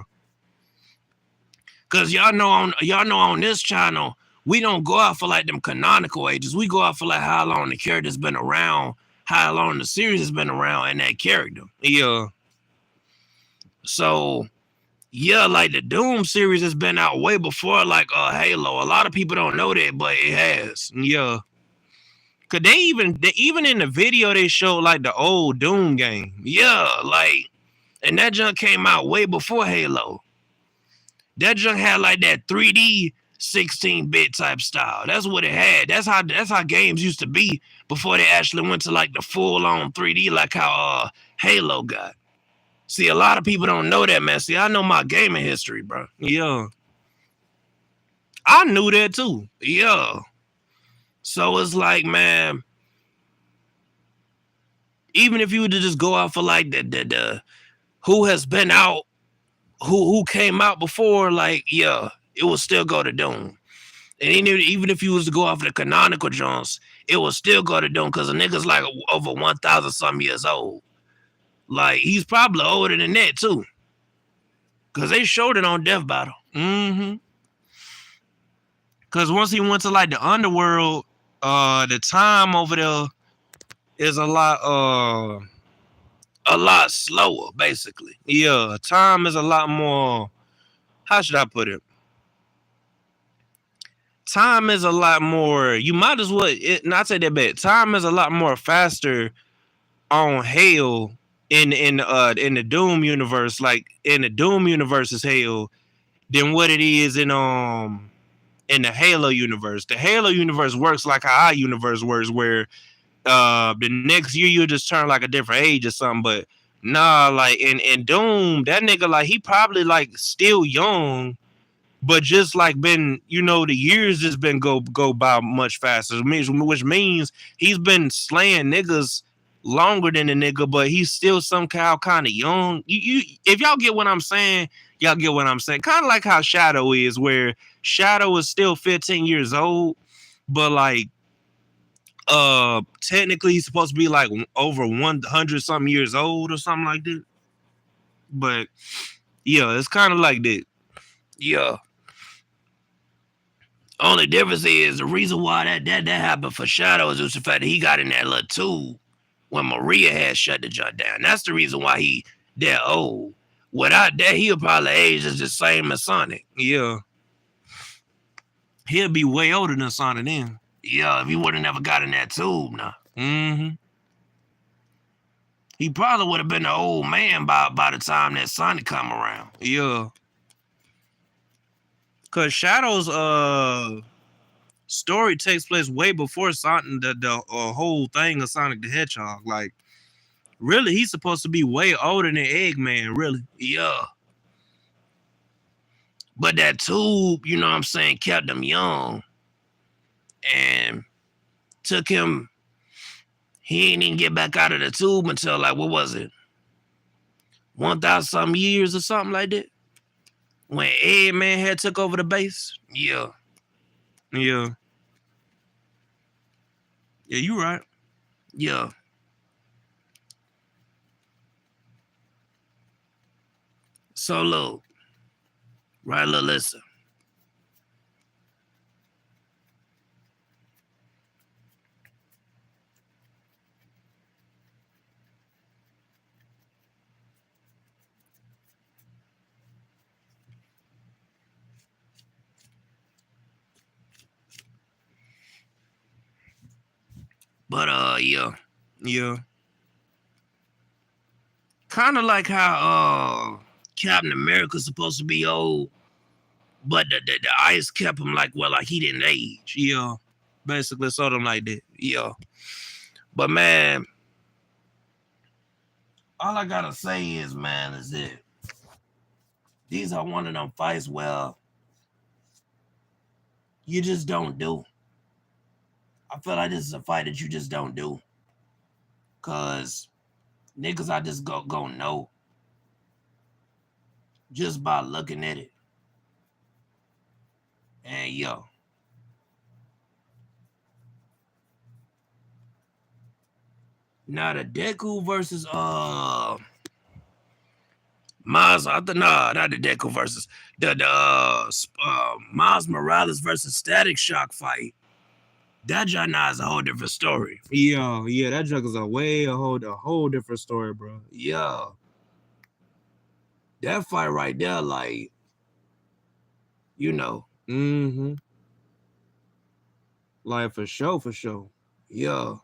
[SPEAKER 3] Cause y'all know on this channel, we don't go off for like them canonical ages. We go off for like how long the character's been around, how long the series has been around, and that character.
[SPEAKER 1] Yeah.
[SPEAKER 3] So yeah, like the Doom series has been out way before like Halo. A lot of people don't know that, but it has.
[SPEAKER 1] Yeah. Cause they even in the video they showed like the old Doom game.
[SPEAKER 3] Yeah, like, and that junk came out way before Halo. That junk had like that 3D 16-bit type style. That's what it had. That's how games used to be before they actually went to like the full-on 3D, like how Halo got. See, a lot of people don't know that, man. See, I know my gaming history, bro.
[SPEAKER 1] Yeah. I knew that too.
[SPEAKER 3] Yeah. So it's like, man, even if you were to just go out for like the who has been out, who came out before, like, yeah, it will still go to Doom. And even if you was to go off the canonical Jones, it will still go to Doom because a nigga's like over 1,000 some years old. Like, he's probably older than that too. Because they showed it on Death Battle.
[SPEAKER 1] Mm-hmm. Because once he went to like the underworld, the time over there is a lot
[SPEAKER 3] slower, basically.
[SPEAKER 1] Yeah, time is a lot more, how should I put it? Time is a lot more, you might as well not say that bad. Time is a lot more faster on Halo in the Doom universe, like in the Doom universe is Halo, than what it is in the Halo universe. The Halo universe works like how our universe works, where the next year you'll just turn like a different age or something. But nah, like in Doom, that nigga, like, he probably like still young, but just like been, the years just been go by much faster, which means he's been slaying niggas longer than the nigga, but he's still somehow kind of young. You if y'all get what I'm saying, y'all get what I'm saying. Kind of like how Shadow is, where Shadow is still 15 years old, but like technically he's supposed to be like over 100 something years old or something like that. But yeah, it's kind of like that.
[SPEAKER 3] Yeah. Only difference is the reason why that happened for Shadow is just the fact that he got in that little tube when Maria had shut the joint down. That's the reason why he that old. Without that, he'll probably age as the same as Sonic.
[SPEAKER 1] Yeah. He'll be way older than Sonic then.
[SPEAKER 3] Yeah, if he would have never got in that tube now.
[SPEAKER 1] Mm-hmm.
[SPEAKER 3] He probably would have been an old man by the time that Sonic come around.
[SPEAKER 1] Yeah. Cause Shadow's story takes place way before Sonic, the whole thing of Sonic the Hedgehog. Like, really, he's supposed to be way older than Eggman, really.
[SPEAKER 3] Yeah. But that tube, you know what I'm saying, kept him young and took him. He ain't even get back out of the tube until like, what was it? 1,000 some years or something like that. When Eggman had took over the base. Yeah.
[SPEAKER 1] Yeah. Yeah, you right.
[SPEAKER 3] Yeah. So look. Right, look, listen. But yeah.
[SPEAKER 1] Yeah.
[SPEAKER 3] Kind of like how Captain America's supposed to be old, but the ice kept him like he didn't age.
[SPEAKER 1] Yeah. Basically sort of like that.
[SPEAKER 3] Yeah. But man, all I gotta say is, man, is that these are one of them fights where you just don't do. I feel like this is a fight that you just don't do. Cause niggas I just go know just by looking at it. And yo. Now the Deku versus Miles, not the Deku versus the Miles Morales versus Static Shock fight. That John now is a whole different story.
[SPEAKER 1] Yeah, that drug is a whole different story, bro.
[SPEAKER 3] Yeah. That fight right there, like, you know.
[SPEAKER 1] Mm-hmm. Like for sure.
[SPEAKER 3] Yeah.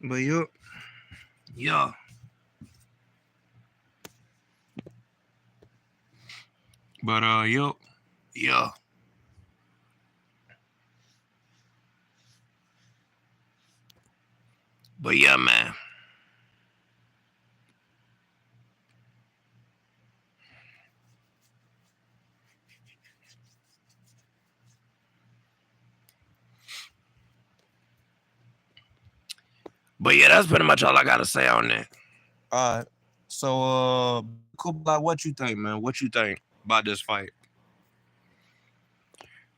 [SPEAKER 1] But yup.
[SPEAKER 3] Yeah.
[SPEAKER 1] But yup.
[SPEAKER 3] Yeah. But yeah, man. But yeah, that's pretty much all I gotta say on that.
[SPEAKER 1] All right. So Kublai, what you think, man? What you think about this fight?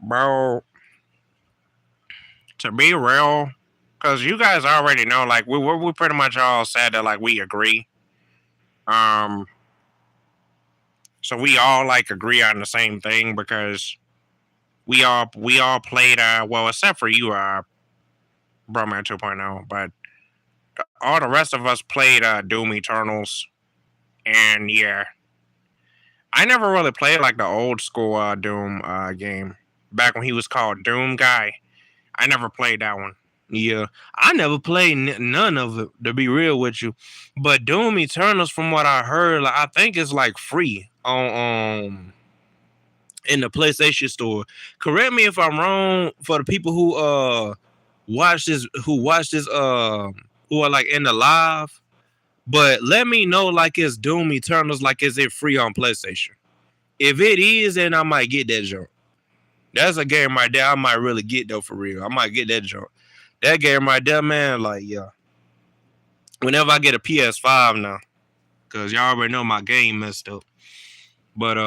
[SPEAKER 4] Bro, to be real, because you guys already know, like, we pretty much all said that, like, we agree. So we all, like, agree on the same thing because we all played, well, except for you, Broman 2.0, but all the rest of us played Doom Eternals, and yeah, I never really played, like, the old school Doom game, back when he was called Doom Guy. I never played that one.
[SPEAKER 1] Yeah, I never played none of it, to be real with you. But Doom Eternals, from what I heard, like, I think it's like free on in the PlayStation Store. Correct me if I'm wrong. For the people who watch this, who are like in the live, but let me know, like, it's Doom Eternals, like, is it free on PlayStation? If it is, then I might get that joint. That's a game right there I might really get, though, for real. I might get that joint. That game right there, man, like, yeah. Whenever I get a PS5 now, because y'all already know my game messed up. But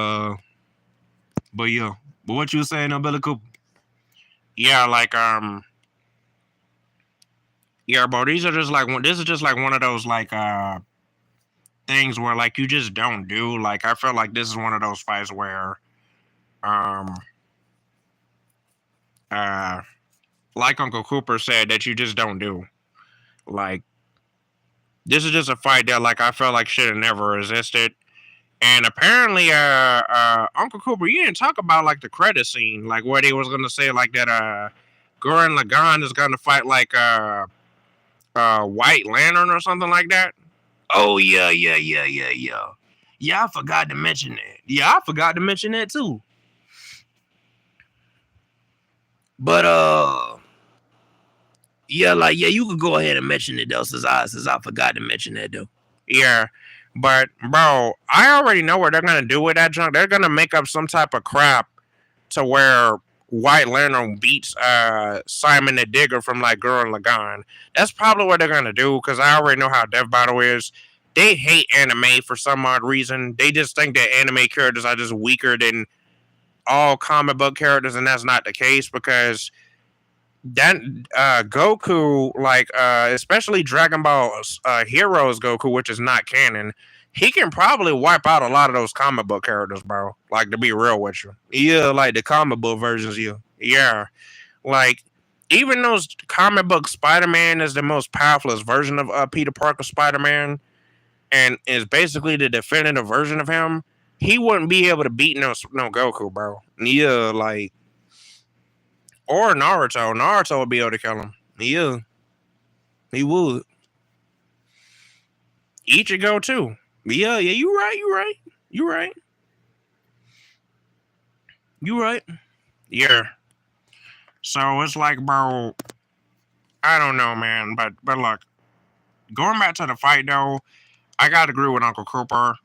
[SPEAKER 1] yeah. But what you were saying, Billy Cooper?
[SPEAKER 4] Yeah, like, yeah, bro, this is just like one of those, like, things where, like, you just don't do. Like, I feel like this is one of those fights where, like Uncle Cooper said, that you just don't do. Like, this is just a fight that, like, I felt like should have never existed. And apparently, Uncle Cooper, you didn't talk about like the credit scene, like where they was gonna say like that Gurren Lagann is gonna fight like White Lantern or something like that.
[SPEAKER 3] Oh yeah. Yeah, I forgot to mention that. Yeah, I forgot to mention that too. But yeah, like you could go ahead and mention it though, since I forgot to mention that though.
[SPEAKER 4] Yeah. But bro, I already know what they're gonna do with that junk. They're gonna make up some type of crap to where White Lantern beats Simon the Digger from like Gurren Lagann. That's probably what they're gonna do because I already know how Death Battle is. They hate anime for some odd reason. They just think that anime characters are just weaker than all comic book characters, and that's not the case because that Goku, like especially Dragon Ball Heroes Goku, which is not canon, he can probably wipe out a lot of those comic book characters, bro. Like to be real with you.
[SPEAKER 3] Yeah, like the comic book versions, yeah.
[SPEAKER 4] Yeah. Like even those comic book Spider-Man is the most powerful version of Peter Parker Spider-Man and is basically the definitive version of him. He wouldn't be able to beat no Goku, bro.
[SPEAKER 3] Yeah, like
[SPEAKER 4] or Naruto. Naruto would be able to kill him.
[SPEAKER 3] yeah. He would.
[SPEAKER 4] Ichigo too.
[SPEAKER 3] Yeah, you right.
[SPEAKER 4] Yeah. So it's like, bro, I don't know, man. But look, going back to the fight though, I gotta agree with Uncle Cooper.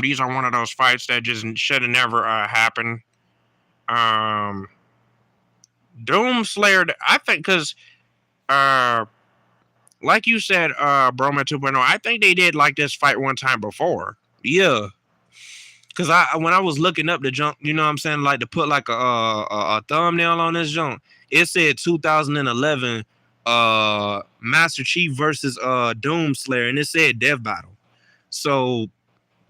[SPEAKER 4] These are one of those fights that just should have never happened. Doomslayer, I think, because like you said, Broman 2.0, I think they did like this fight one time before.
[SPEAKER 3] Yeah. Cause when I was looking up the junk, you know what I'm saying, like to put like a thumbnail on this junk, it said 2011 Master Chief versus Doomslayer, and it said Death Battle. So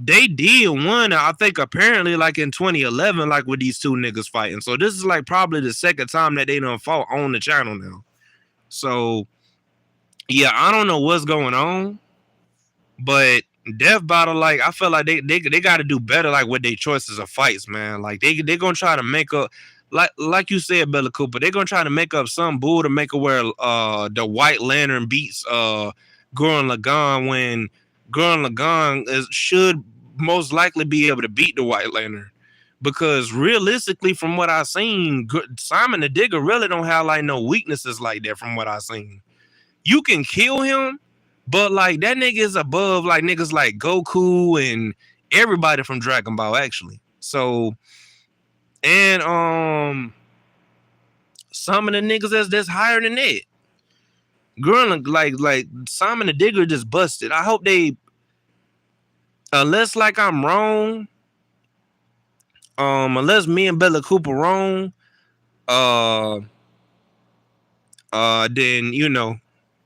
[SPEAKER 3] they did one, I think apparently like in 2011, like with these two niggas fighting. So this is like probably the second time that they done fought on the channel now. So yeah, I don't know what's going on, but Death Battle, like I feel like they got to do better, like with their choices of fights, man. Like they gonna try to make up, like you said, Bella Cooper. They're gonna try to make up some bull to make it where the White Lantern beats Gurren Lagann when Gurren Lagann should most likely be able to beat the White Lantern. Because realistically, from what I've seen, Simon the Digger really don't have like no weaknesses like that. From what I've seen, you can kill him. But like that nigga is above like niggas like Goku and everybody from Dragon Ball actually. So and some of the niggas that's higher than that. Girl, like Simon the Digger just busted. I hope they, unless like I'm wrong, unless me and Bella Cooper wrong, then you know,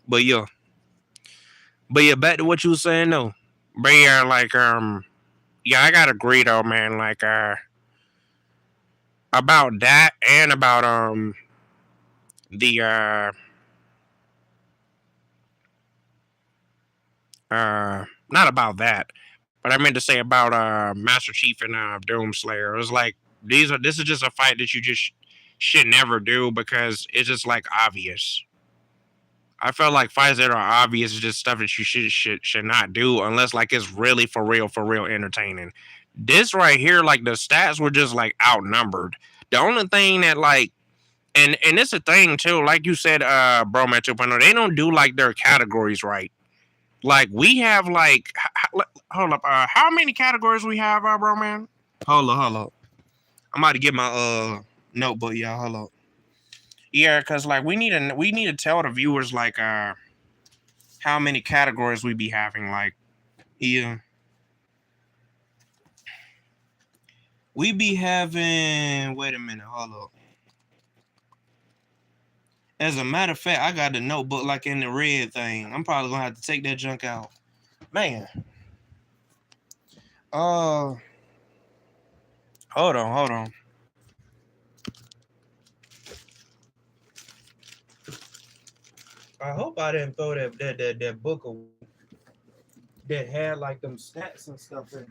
[SPEAKER 3] but yeah. But yeah, back to what you were saying though.
[SPEAKER 4] But yeah, like yeah, I gotta agree though, man. Like about that and about the not about that, but I meant to say about Master Chief and Doomslayer. It was like this is just a fight that you just should never do because it's just like obvious. I felt like fights that are obvious is just stuff that you should not do unless like it's really for real entertaining. This right here, like the stats were just like outnumbered. The only thing that like and it's a thing too, like you said, Broman 2.0, they don't do like their categories right. Like we have like hold up, how many categories we have, Broman?
[SPEAKER 3] Hold up. I'm about to get my notebook, y'all. Hold up.
[SPEAKER 4] Yeah, because like we need to tell the viewers like how many categories we be having. Like,
[SPEAKER 3] yeah, we be having. Wait a minute, hold up. As a matter of fact, I got the notebook like in the red thing. I'm probably gonna have to take that junk out, man. Hold on. I hope I didn't throw that book away that had like them stats and stuff in.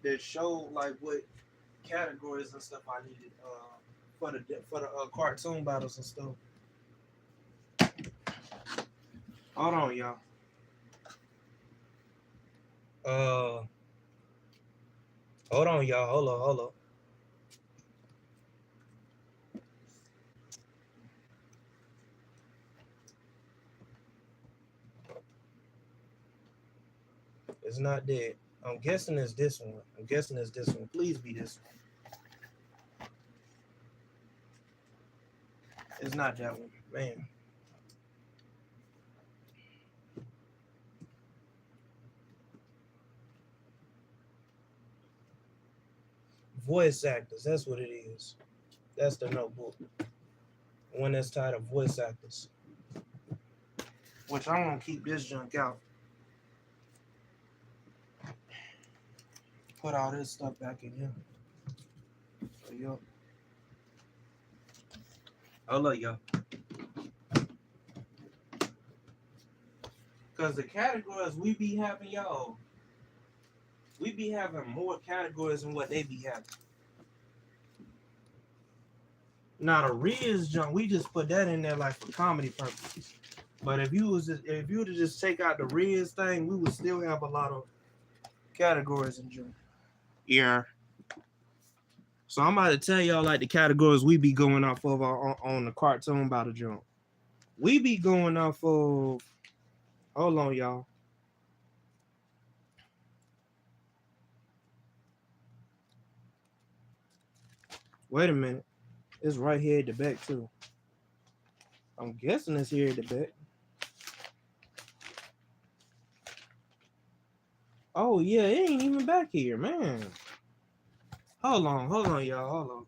[SPEAKER 1] that showed like what categories and stuff I needed for the cartoon battles and stuff. Hold on, y'all. Hold on, y'all. Hold on. It's not dead. I'm guessing it's this one. Please be this one. It's not that one, man. Voice actors. That's what it is. That's the notebook. One that's titled voice actors. Which I'm gonna keep this junk out. Put all this stuff back in here. So, yo. Hold up, y'all. Because the categories we be having, y'all, we be having more categories than what they be having. Now the Riz junk, we just put that in there like for comedy purposes. But if you were to just take out the Riz thing, we would still have a lot of categories in junk.
[SPEAKER 4] Yeah.
[SPEAKER 1] So I'm about to tell y'all like the categories we be going off of on the cartoon battle junk. We be going off of. Hold on, y'all. Wait a minute. It's right here at the back too. I'm guessing it's here at the back. Oh yeah, it ain't even back here, man. Hold on, y'all. Hold on.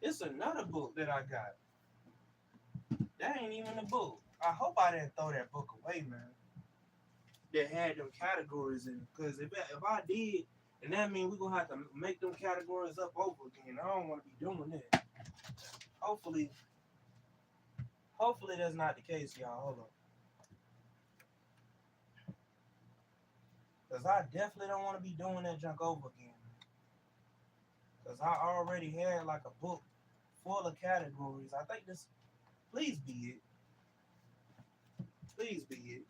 [SPEAKER 1] It's another book that I got. That ain't even a book. I hope I didn't throw that book away, man. That had them categories in it. Because if I did, then that means we're going to have to make them categories up over again. I don't want to be doing that. Hopefully that's not the case, y'all. Hold on. Because I definitely don't want to be doing that junk over again. Because I already had like a book full of categories. I think this, please be it. Please be it.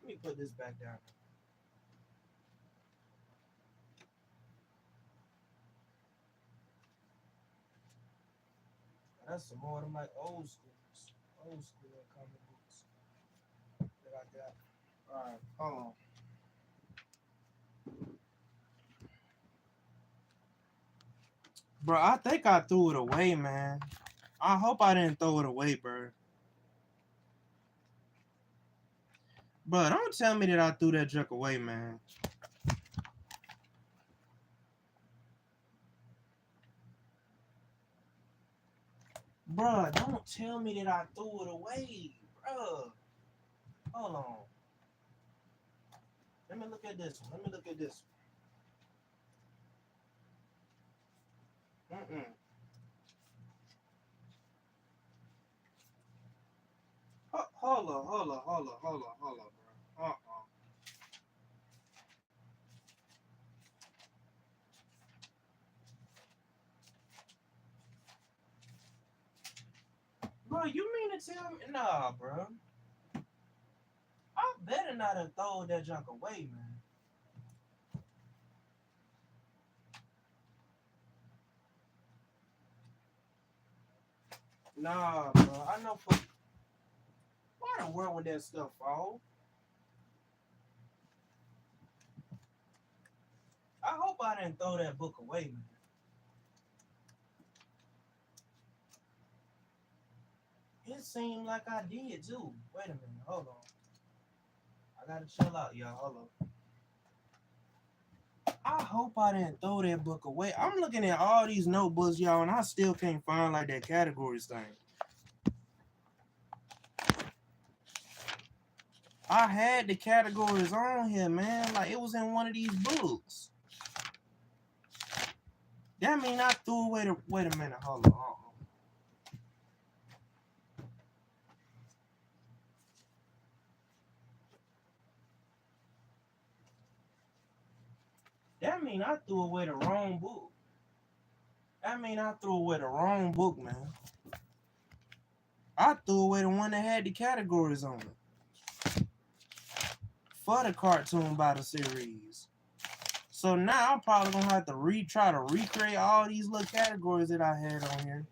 [SPEAKER 1] Let me put this back down. That's some more of them like old school comic books that I got. All right, hold on. Bro, I think I threw it away, man. I hope I didn't throw it away, bro. Bro, don't tell me that I threw that junk away, man. Bro, don't tell me that I threw it away, bro. Hold on. Let me look at this one. Hold on, bro. Bro, you mean to tell me? Nah, bro. I better not have thrown that junk away, man. Nah, bro. I know for why the world would that stuff fall? I hope I didn't throw that book away, man. It seemed like I did too. Wait a minute, hold on. I gotta chill out, y'all. Hold on. I hope I didn't throw that book away. I'm looking at all these notebooks, y'all, and I still can't find like that categories thing. I had the categories on here, man. Like it was in one of these books. That mean I threw away the. Wait a minute, hold on. That mean I threw away the wrong book. That mean I threw away the wrong book, man. I threw away the one that had the categories on it for the cartoon battle series. So now I'm probably gonna have to try to recreate all these little categories that I had on here,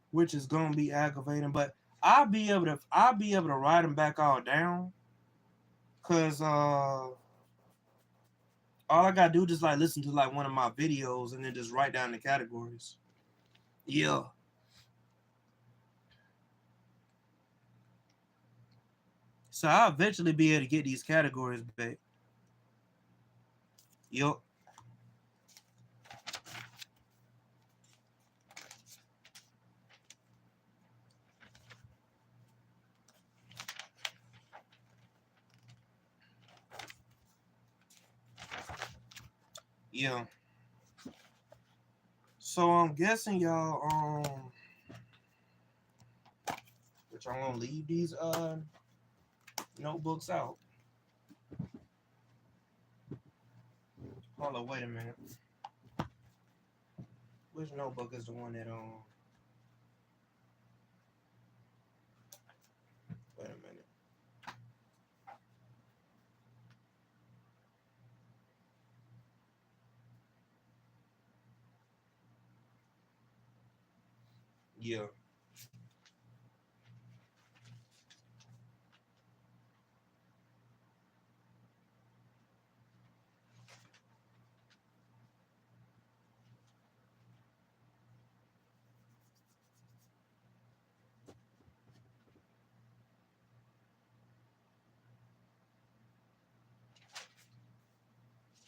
[SPEAKER 1] which is gonna be aggravating. But I'll be able to write them back all down, cause all I gotta do is just like listen to like one of my videos and then just write down the categories. Yeah. So I'll eventually be able to get these categories back. Yup. Yeah. So I'm guessing y'all which I'm gonna leave these notebooks out. Hold on, wait a minute. Which notebook is the one that wait a minute. Yeah.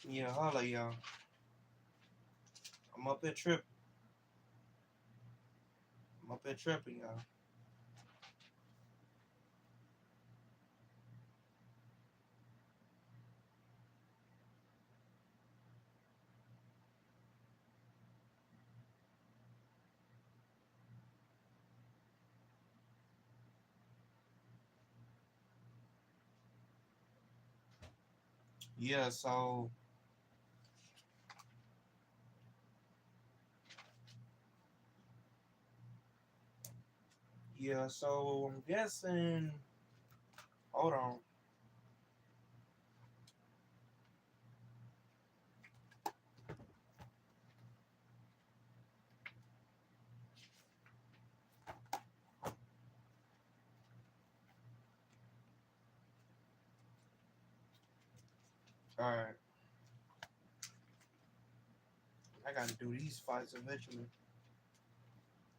[SPEAKER 1] Yeah, holla y'all. I'm up at tripping, y'all. Yeah, so I'm guessing. Hold on. All right. I gotta do these fights eventually.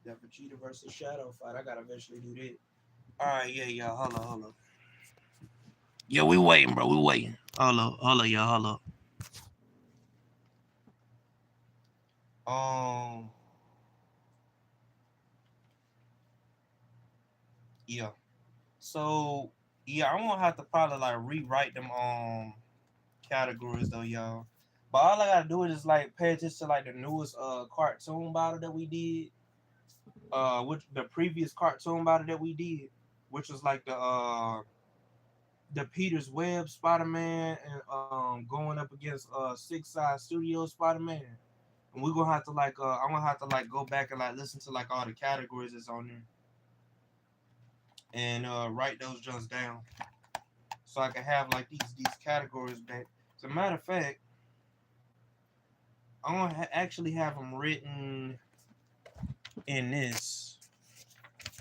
[SPEAKER 1] That Vegeta versus Shadow fight. I gotta eventually do that. All right, yeah, y'all. Hold up.
[SPEAKER 3] Yeah, we waiting, bro. We waiting.
[SPEAKER 1] Hold up, y'all. Hold up. Yeah. So yeah, I'm gonna have to probably like rewrite them categories though, y'all. But all I gotta do is just like pay attention to like the newest cartoon battle that we did. Which the previous cartoon battle that we did, which was like the Peter's Web Spider-Man and going up against Six Side Studios Spider-Man. And we're gonna have to like I'm gonna have to like go back and like listen to like all the categories that's on there and write those jumps down so I can have like these categories back. As a matter of fact, I'm gonna actually have them written in this.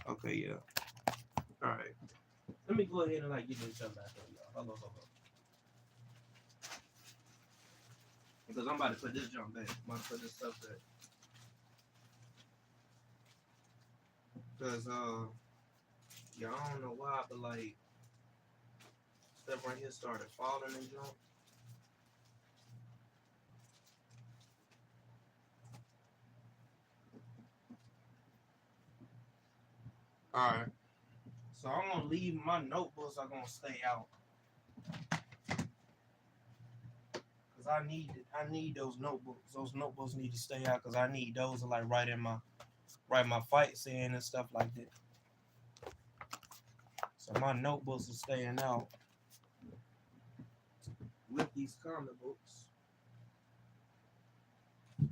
[SPEAKER 1] Okay, yeah. All right. Let me go ahead and like get this jump back on y'all. Hold on. Because I'm about to put this jump back. I'm about to put this stuff back. Because yeah, I don't know why, but like stuff right here started falling and jump. Alright. So I'm gonna leave my notebooks are gonna stay out. Cause I need those notebooks. Those notebooks need to stay out because I need those to like write my fights in and stuff like that. So my notebooks are staying out. with these comic books. And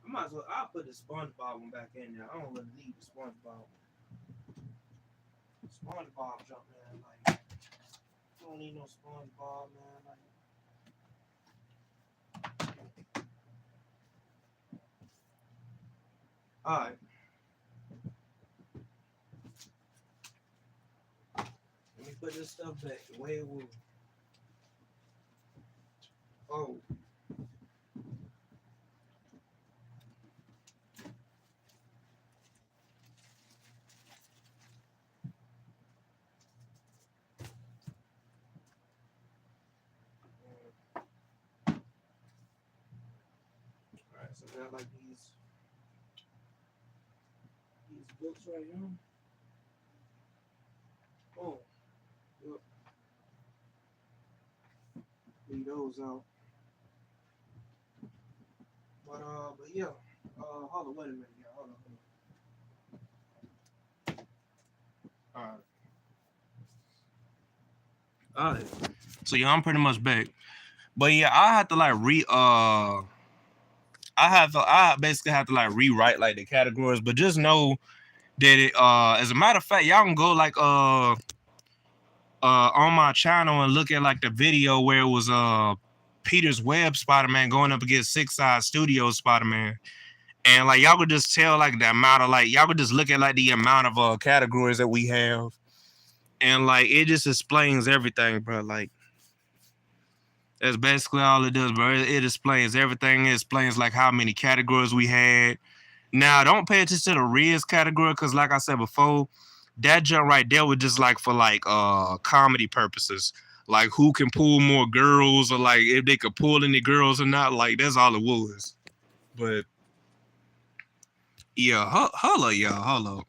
[SPEAKER 1] I might as well. I'll put the SpongeBob one back in there. I don't really need the SpongeBob one. SpongeBob jump, man. Like, you don't need no SpongeBob, man. Like, all right. Let me put this stuff back the way it was. Oh. Alright, so I got like these books right here. Oh, yep. Leave those out. But yeah. Hold on, wait a minute, yeah, hold on. Alright. So yeah, I'm pretty much back. But yeah, I had to like I basically have to like rewrite like the categories, but just know that it as a matter of fact, y'all can go like on my channel and look at like the video where it was Peter's Web Spider-Man going up against Six Side Studios Spider-Man. And like y'all could just tell like the amount of like y'all could just look at like the amount of categories that we have. And like it just explains everything, bro. Like that's basically all it does, bro. It explains everything. It explains like how many categories we had. Now, don't pay attention to the Riz category because, like I said before, that jump right there was just like for like comedy purposes, like who can pull more girls or like if they could pull any girls or not. Like that's all it was. But yeah, holla, y'all, holla.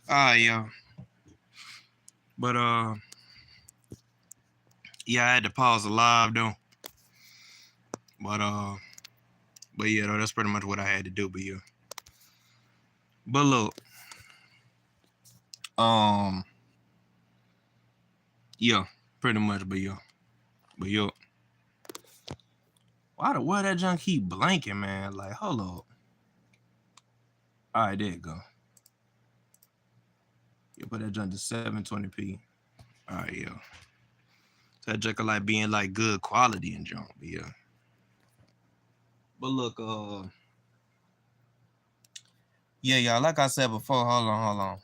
[SPEAKER 1] Yeah. But yeah, I had to pause the live though. But yeah, though, that's pretty much what I had to do. But yeah. But look, yeah, pretty much. But yeah. Why that junk keep blanking, man? Like, hold up. All right, there you go. You put that junk to 720p. All right, yeah. So that junk like being like good quality and junk, but yeah. But look, yeah, y'all. Like I said before, hold on.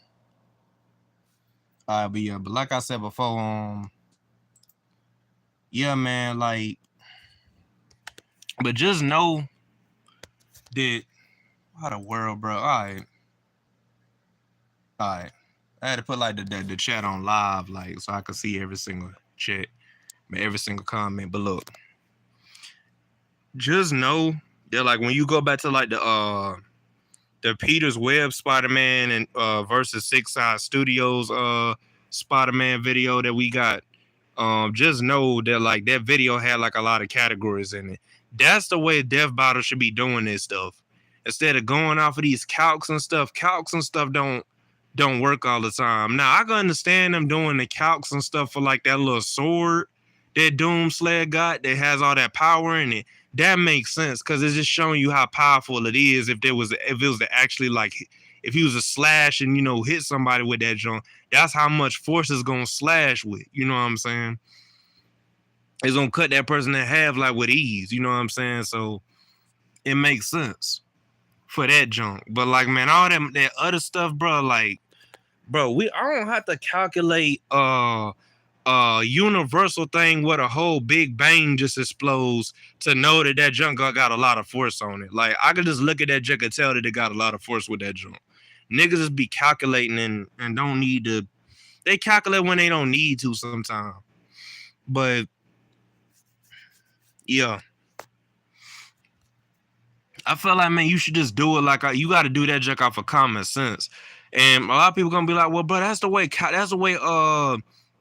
[SPEAKER 1] All right, but like I said before, yeah, man, like, but just know that how the world, bro. All right. I had to put like the chat on live, like, so I could see every single chat, every single comment. But look, just know that like when you go back to like the Peter's Web Spider-Man and versus Six Side Studios Spider-Man video that we got, just know that like that video had like a lot of categories in it. That's the way Death Battle should be doing this stuff. Instead of going off of these calcs and stuff don't work all the time. Now I can understand them doing the calcs and stuff for like that little sword that Doomslayer got that has all that power in it. That makes sense because it's just showing you how powerful it is. If it was to actually like, if he was to slash and hit somebody with that junk, that's how much force is gonna slash with. You know what I'm saying? It's gonna cut that person in half like with ease. You know what I'm saying? So it makes sense for that junk. But like, man, all that other stuff, bro, like, bro, I don't have to calculate universal thing where the whole Big Bang just explodes to know that junk got a lot of force on it. Like, I could just look at that junk and tell that it got a lot of force with that junk. Niggas just be calculating and don't need to. They calculate when they don't need to sometimes. But yeah, I feel like, man, you should just do it like you got to do that junk off of common sense. And a lot of people gonna be like, well, bro, that's the way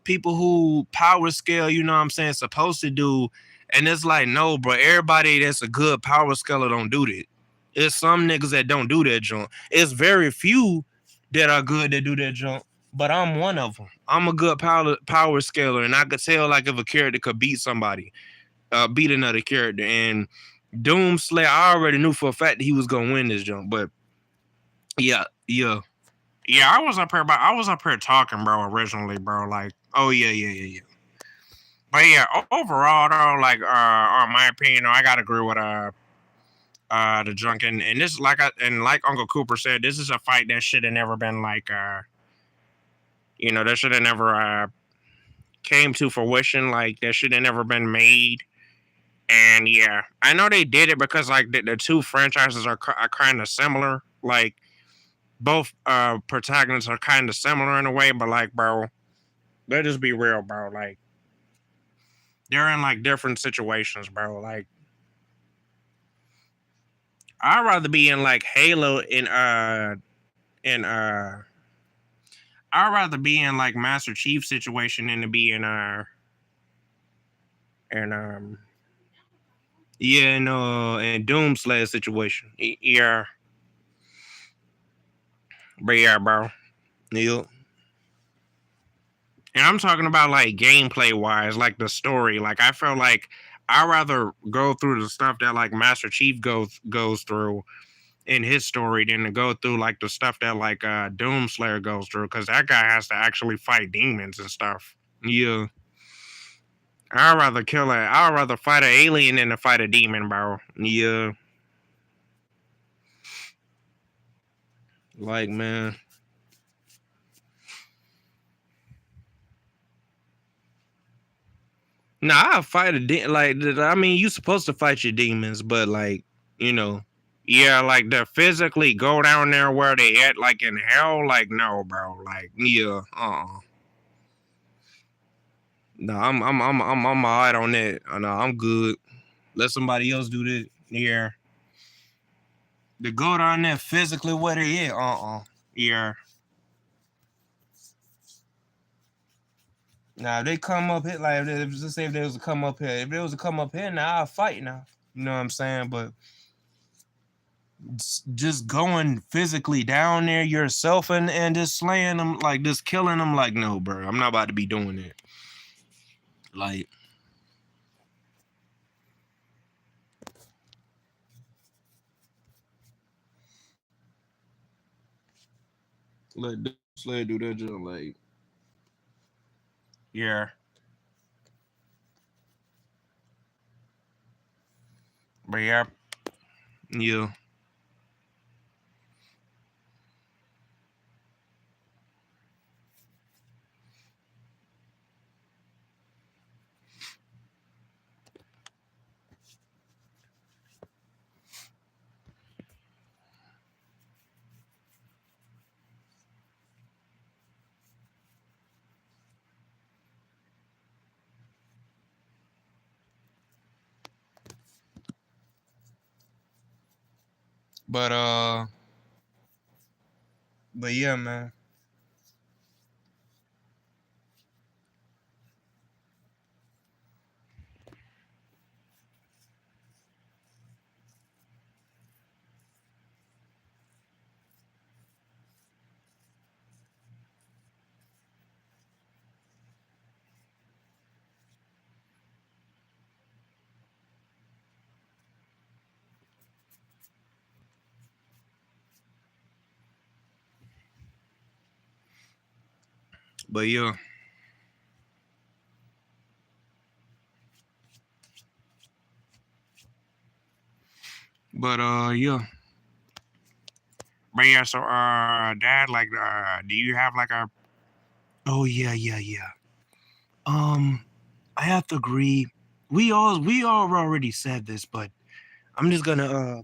[SPEAKER 1] people who power scale, you know what I'm saying, supposed to do. And it's like, no, bro, everybody that's a good power scaler don't do that. It's some niggas that don't do that junk. It's very few that are good that do that junk, but I'm one of them. I'm a good power scaler, and I could tell like if a character could beat somebody, beat another character. And Doomslayer, I already knew for a fact that he was gonna win this junk, but yeah.
[SPEAKER 4] I was up here talking, bro, originally, bro. Like, oh yeah. But yeah, overall though, like in my opinion, I gotta agree with the junk, and this like Uncle Cooper said, this is a fight that should have never been like that should have never came to fruition. Like that should have never been made. And yeah, I know they did it because like the two franchises are kind of similar. Like both protagonists are kind of similar in a way, but like, bro, let's just be real, bro. Like they're in like different situations, bro. Like I'd rather be in like Halo I'd rather be in like Master Chief situation than to be in and Doomslayer situation. Yeah. But yeah, bro. Neil. And I'm talking about like gameplay wise, like the story. Like I feel like I'd rather go through the stuff that like Master Chief goes through in his story than to go through like the stuff that like Doomslayer goes through, because that guy has to actually fight demons and stuff. Yeah. I'd rather fight an alien than to fight a demon, bro. Yeah. Like, man. Nah, I'll fight I mean, you supposed to fight your demons, but like, yeah, like to physically go down there where they at, like in hell, like no, bro. Like, yeah, No, I'm alright on that. No, I'm good. Let somebody else do that. Yeah. To go down there physically where they at, yeah.
[SPEAKER 1] Now if they come up here, like let's say if there was a come up here, if there was a come up here, now I'll fight now. You know what I'm saying? But just going physically down there yourself and just slaying them, like just killing them, like no, bro, I'm not about to be doing it. Like, let Slayer do that job, like, yeah. But yeah. Yeah. But yeah, man. But yeah. But yeah.
[SPEAKER 4] But yeah, so Dad, like, do you have like a?
[SPEAKER 3] Oh yeah. I have to agree. We all already said this, but I'm just gonna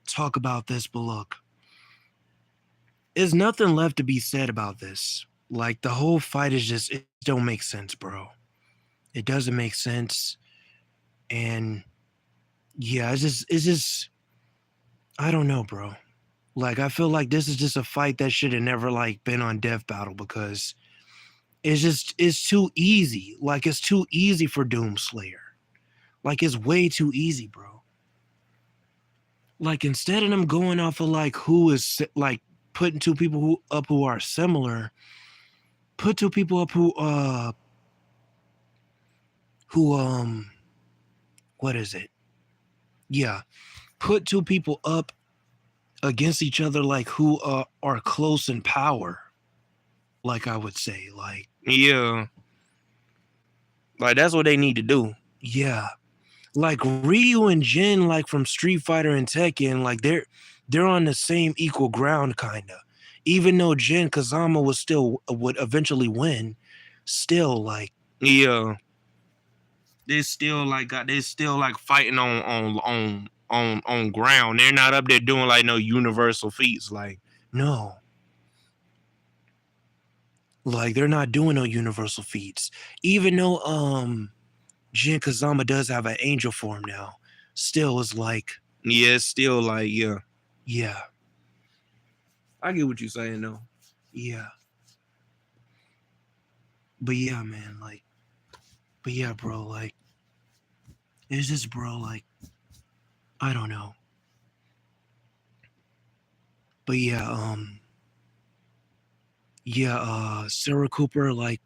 [SPEAKER 3] talk about this. But look, there's nothing left to be said about this. Like the whole fight is just, it don't make sense, bro. It doesn't make sense. And yeah, it's just I don't know, bro. Like I feel like this is just a fight that should have never like been on Death Battle, because it's too easy. Like it's too easy for Doomslayer. Like it's way too easy, bro. Like instead of them going off of like who is like putting two people who are similar, put two people up who what is it? Yeah. Put two people up against each other like who are close in power. Like I would say, like,
[SPEAKER 1] Yeah. Like that's what they need to do.
[SPEAKER 3] yeah. Like Ryu and Jin, like from Street Fighter and Tekken, like they're on the same equal ground, kinda. Even though Jin Kazama would eventually win, still like
[SPEAKER 1] Yeah. They still like fighting on ground. They're not up there doing like no universal feats. Like,
[SPEAKER 3] no. Like they're not doing no universal feats. Even though Jin Kazama does have an angel form now, still is like,
[SPEAKER 1] yeah, it's still like, yeah.
[SPEAKER 3] yeah,
[SPEAKER 1] I get what you're saying though.
[SPEAKER 3] yeah. But yeah, man, like, but yeah, bro, like, it's just, bro, like, I don't know. But yeah, Sarah Cooper, like,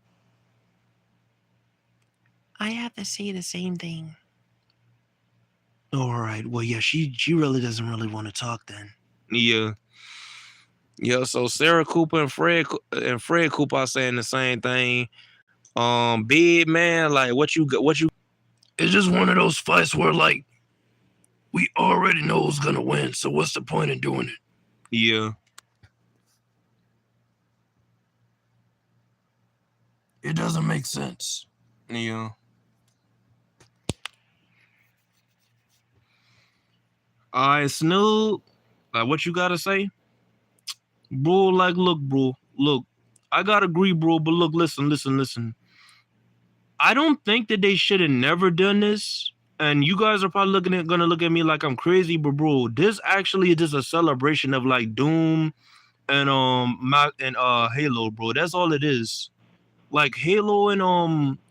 [SPEAKER 2] I have to say the same thing.
[SPEAKER 3] all right, well, yeah, she really doesn't really want to talk then.
[SPEAKER 1] Yeah. Yeah, so Sarah Cooper and Fred Cooper are saying the same thing. Big man, like what you
[SPEAKER 3] It's just one of those fights where like we already know who's gonna win, so what's the point in doing it?
[SPEAKER 1] Yeah.
[SPEAKER 3] It doesn't make sense.
[SPEAKER 1] Yeah. All right, Snoop. Like, what you gotta say, bro? Like, look, bro. Look, I gotta agree, bro. But look, listen. I don't think that they should have never done this. And you guys are probably gonna look at me like I'm crazy, but bro, this actually is just a celebration of like Doom and Halo, bro. That's all it is. like Halo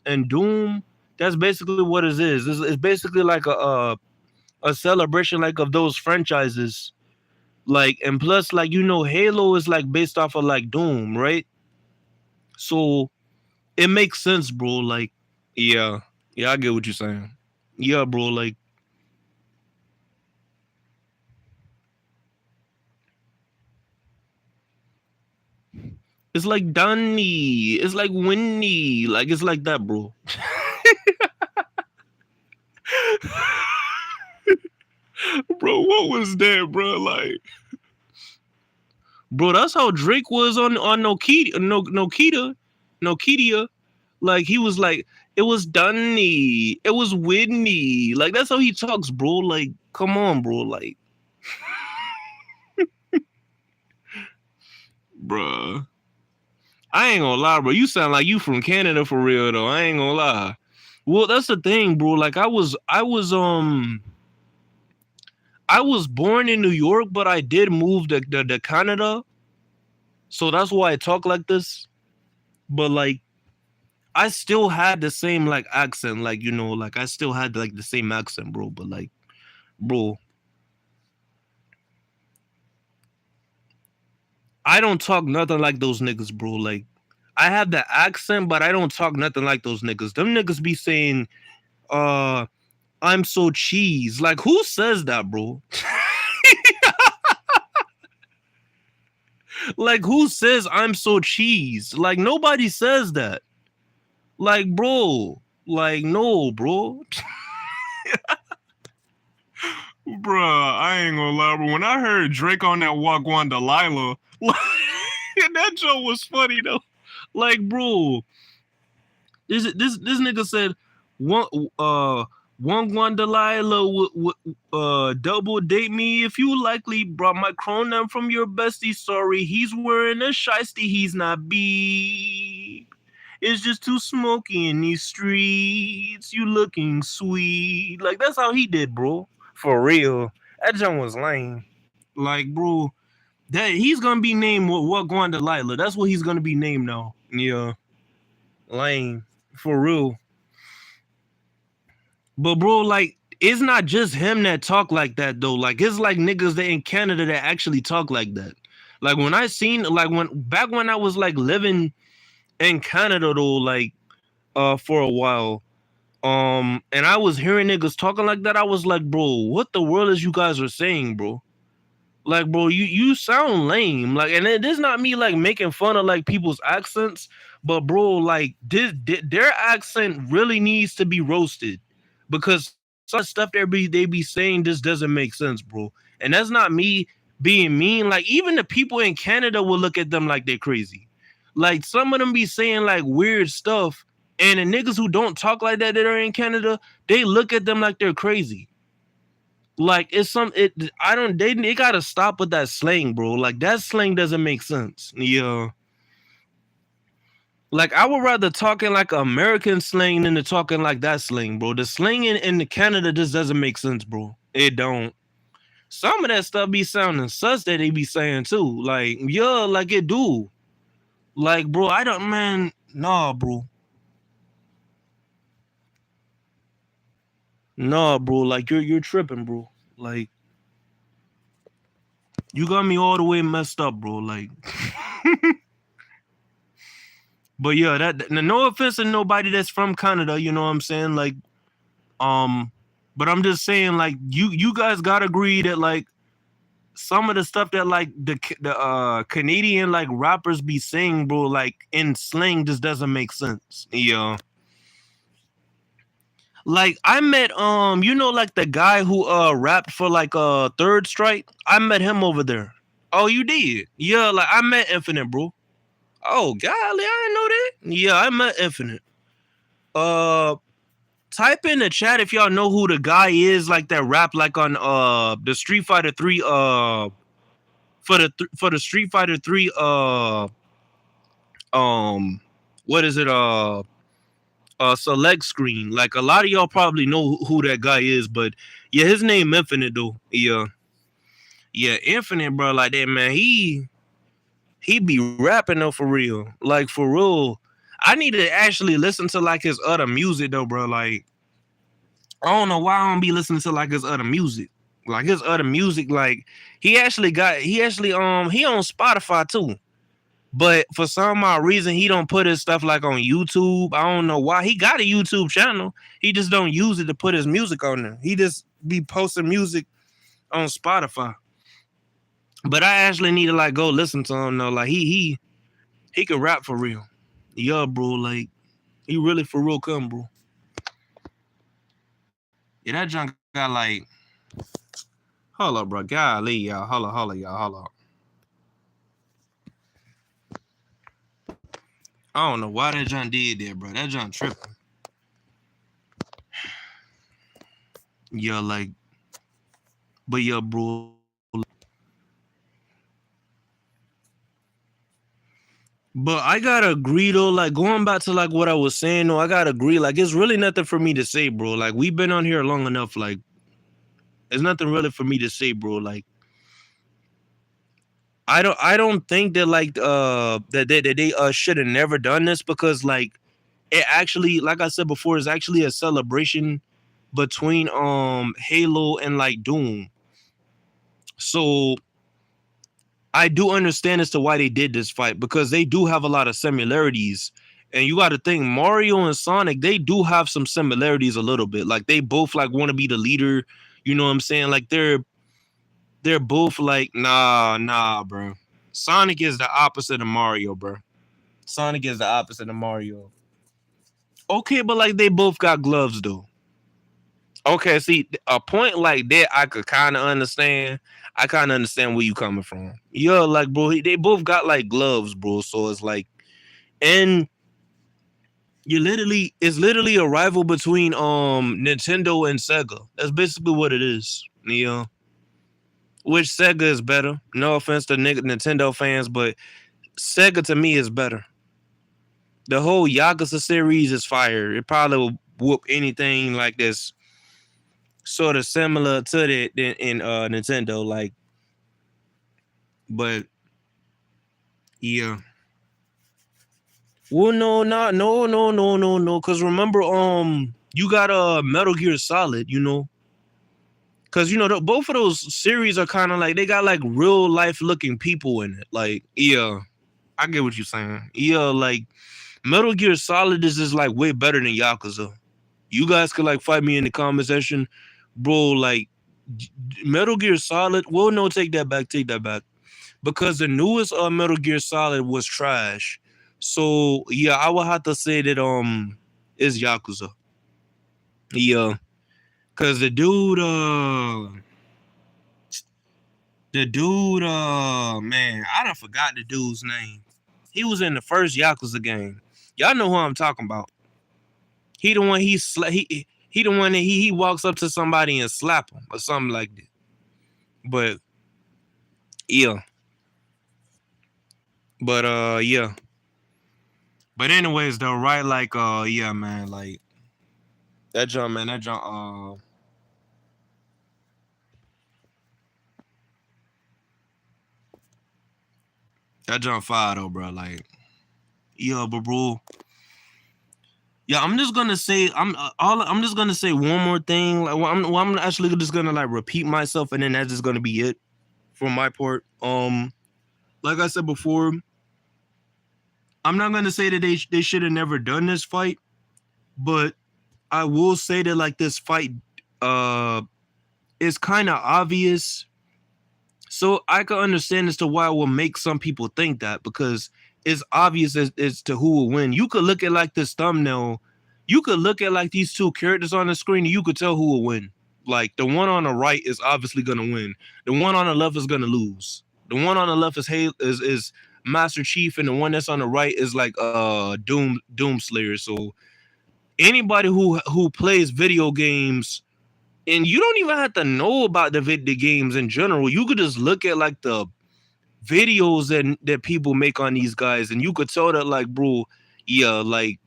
[SPEAKER 1] and Doom. That's basically what it is. It's basically like a celebration like of those franchises. Like, and plus, like, you know, Halo is like based off of like Doom, right? So it makes sense, bro. Like, yeah, I get what you're saying. Yeah, bro. Like, it's like Dunny, it's like Winnie, like it's like that, bro. Bro, what was that, bro? Like, bro, that's how Drake was on Nokia. Like, he was like, it was Dunny, it was Whitney. Like, that's how he talks, bro. Like, come on, bro. Like, bruh. I ain't gonna lie, bro. You sound like you from Canada for real, though. I ain't gonna lie. Well, that's the thing, bro. Like, I was born in New York, but I did move to Canada. So that's why I talk like this. But like, I still had the same like accent, like, you know, like I still had like the same accent, bro. But like, bro, I don't talk nothing like those niggas, bro. Like, I have the accent, but I don't talk nothing like those niggas. Them niggas be saying, I'm so cheese. Like, who says that, bro? Like, who says I'm so cheese? Like, nobody says that. Like, bro. Like, no, bro. Bruh, I ain't gonna lie, bro. When I heard Drake on that Wagwan Delilah, like, that joke was funny though. Like, bro, this nigga said Wagwan Delilah would double date me if you likely brought my chronom from your bestie. Sorry, he's wearing a shiesty, he's not beep. It's just too smoky in these streets. You looking sweet. Like, that's how he did, bro. For real. That junk was lame. Like, bro, that he's gonna be named Wagwan Delilah. That's what he's gonna be named now. Yeah. Lame. For real. But bro, like, it's not just him that talk like that though. Like, it's like niggas that in Canada that actually talk like that. Like, when I seen, like, when I was like living in Canada though, like, for a while, and I was hearing niggas talking like that, I was like, bro, what the world is you guys are saying, bro? Like, bro, you sound lame. Like, and this is not me like making fun of like people's accents, but bro, like, their accent really needs to be roasted, because some stuff they be saying just doesn't make sense, bro. And that's not me being mean. Like, even the people in Canada will look at them like they're crazy. Like, some of them be saying like weird stuff, and the niggas who don't talk like that are in Canada, they look at them like they're crazy. Like, they gotta stop with that slang, bro. Like, that slang doesn't make sense. Yeah. Like, I would rather talking like American slang than to talking like that slang, bro. The slang in Canada just doesn't make sense, bro. It don't. Some of that stuff be sounding sus that they be saying too. Like, yeah, like it do. Like, bro, nah, bro. Nah, bro, like, you're tripping, bro. Like, you got me all the way messed up, bro. Like, but yeah, that no offense to nobody that's from Canada, you know what I'm saying? Like, but I'm just saying, like, you guys gotta agree that like some of the stuff that like the Canadian like rappers be saying, bro, like in slang just doesn't make sense. Yeah. Like, I met you know, like the guy who rapped for like Third Strike. I met him over there. Oh, you did? Yeah, like I met Infinite, bro. Oh, golly, I didn't know that. Yeah, I met Infinite. Type in the chat if y'all know who the guy is, like that rap like on the Street Fighter 3 for the Street Fighter 3 what is it select screen. Like, a lot of y'all probably know who that guy is, but yeah, his name Infinite though. Yeah, Infinite, bro. Like that, man. He be rapping though, for real. Like, for real. I need to actually listen to like his other music though, bro. Like I don't know why I don't be listening to like his other music. Like his other music, like he on Spotify too. But for some odd reason, he don't put his stuff like on YouTube. I don't know why. He got a YouTube channel. He just don't use it to put his music on there. He just be posting music on Spotify. But I actually need to like go listen to him though. Like he can rap for real. Yeah, bro. Like he really for real come, bro. Yeah, that junk got like. Hold up, bro. Golly, y'all. Hold up. I don't know why that junk did that, bro. That junk tripping. Yeah, like, but yeah, bro. But I gotta agree though, like going back to like what I was saying though, I gotta agree. Like it's really nothing for me to say, bro. Like we've been on here long enough, like there's nothing really for me to say, bro. Like I don't think that like that they should have never done this because like it actually, like I said before, is actually a celebration between Halo and like Doom. So I do understand as to why they did this fight because they do have a lot of similarities. And you got to think Mario and Sonic, they do have some similarities a little bit. Like they both like want to be the leader. You know what I'm saying? Like they're both like, nah, bro. Sonic is the opposite of Mario, bro. Sonic is the opposite of Mario. Okay, but like they both got gloves though. Okay, see, a point like that I could kind of understand. I kind of understand where you coming from. Yeah, like bro, they both got like gloves, bro. So it's like, and it's literally a rival between Nintendo and Sega. That's basically what it is. Yeah. Which Sega is better? No offense to Nintendo fans, but Sega to me is better. The whole Yakuza series is fire. It probably will whoop anything like this sort of similar to that in Nintendo, like, but yeah. Well, no. Because remember, you got Metal Gear Solid, you know. Because you know both of those series are kind of like they got like real life looking people in it. Like, yeah, I get what you're saying. Yeah, like Metal Gear Solid is just like way better than Yakuza. You guys could like fight me in the comment section, bro. Like Metal Gear Solid. Well, no, take that back. Because the newest Metal Gear Solid was trash. So yeah, I would have to say that is Yakuza. Yeah. Cause the dude, man, I done forgot the dude's name. He was in the first Yakuza game. Y'all know who I'm talking about. He the one he the one that he walks up to somebody and slap him or something like that. But yeah. But yeah. But anyways though, right? Like yeah, man, like that jump. That jump fire though, bro. Like, yeah, but bro. Yeah, I'm just gonna say I'm just gonna say one more thing. Like, I'm actually just gonna like repeat myself, and then that's just gonna be it for my part. Like I said before, I'm not gonna say that they should have never done this fight, but I will say that like this fight is kind of obvious. So I can understand as to why it will make some people think that because it's obvious as to who will win. You could look at like this thumbnail. You could look at like these two characters on the screen and you could tell who will win. Like the one on the right is obviously going to win. The one on the left is going to lose. The one on the left is Master Chief and the one that's on the right is like Doom Slayer. So anybody who plays video games, and you don't even have to know about the video games in general. You could just look at like the videos that people make on these guys, and you could tell that like, bro, yeah, like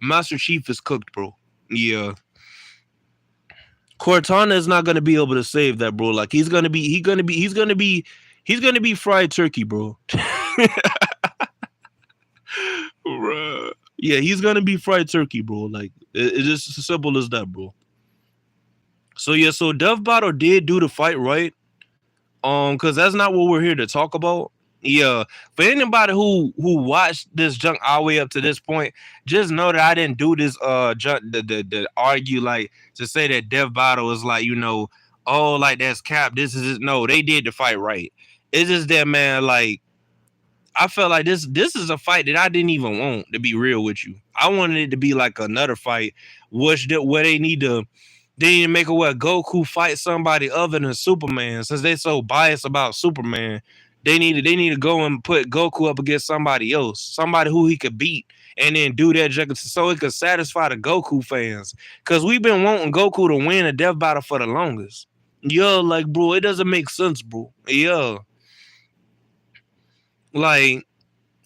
[SPEAKER 1] Master Chief is cooked, bro. Yeah. Cortana is not gonna be able to save that, bro. Like he's gonna be fried turkey, bro. Bruh. Yeah, he's gonna be fried turkey, bro. Like it's just as simple as that, bro. So yeah, so Death Battle did do the fight right. Because that's not what we're here to talk about. Yeah, for anybody who watched this junk all the way up to this point, just know that I didn't do this junk the argue like to say that Death Battle is like, you know, oh, like that's cap. This is it. No, they did the fight right. It's just that, man, like I felt like this is a fight that I didn't even want, to be real with you. I wanted it to be like another fight, where they need to make it where Goku fight somebody other than Superman. Since they so biased about Superman, they need to go and put Goku up against somebody else, somebody who he could beat, and then do that just so it could satisfy the Goku fans. Cause we've been wanting Goku to win a Death Battle for the longest. Yo, like, bro, it doesn't make sense, bro. Yeah. Like,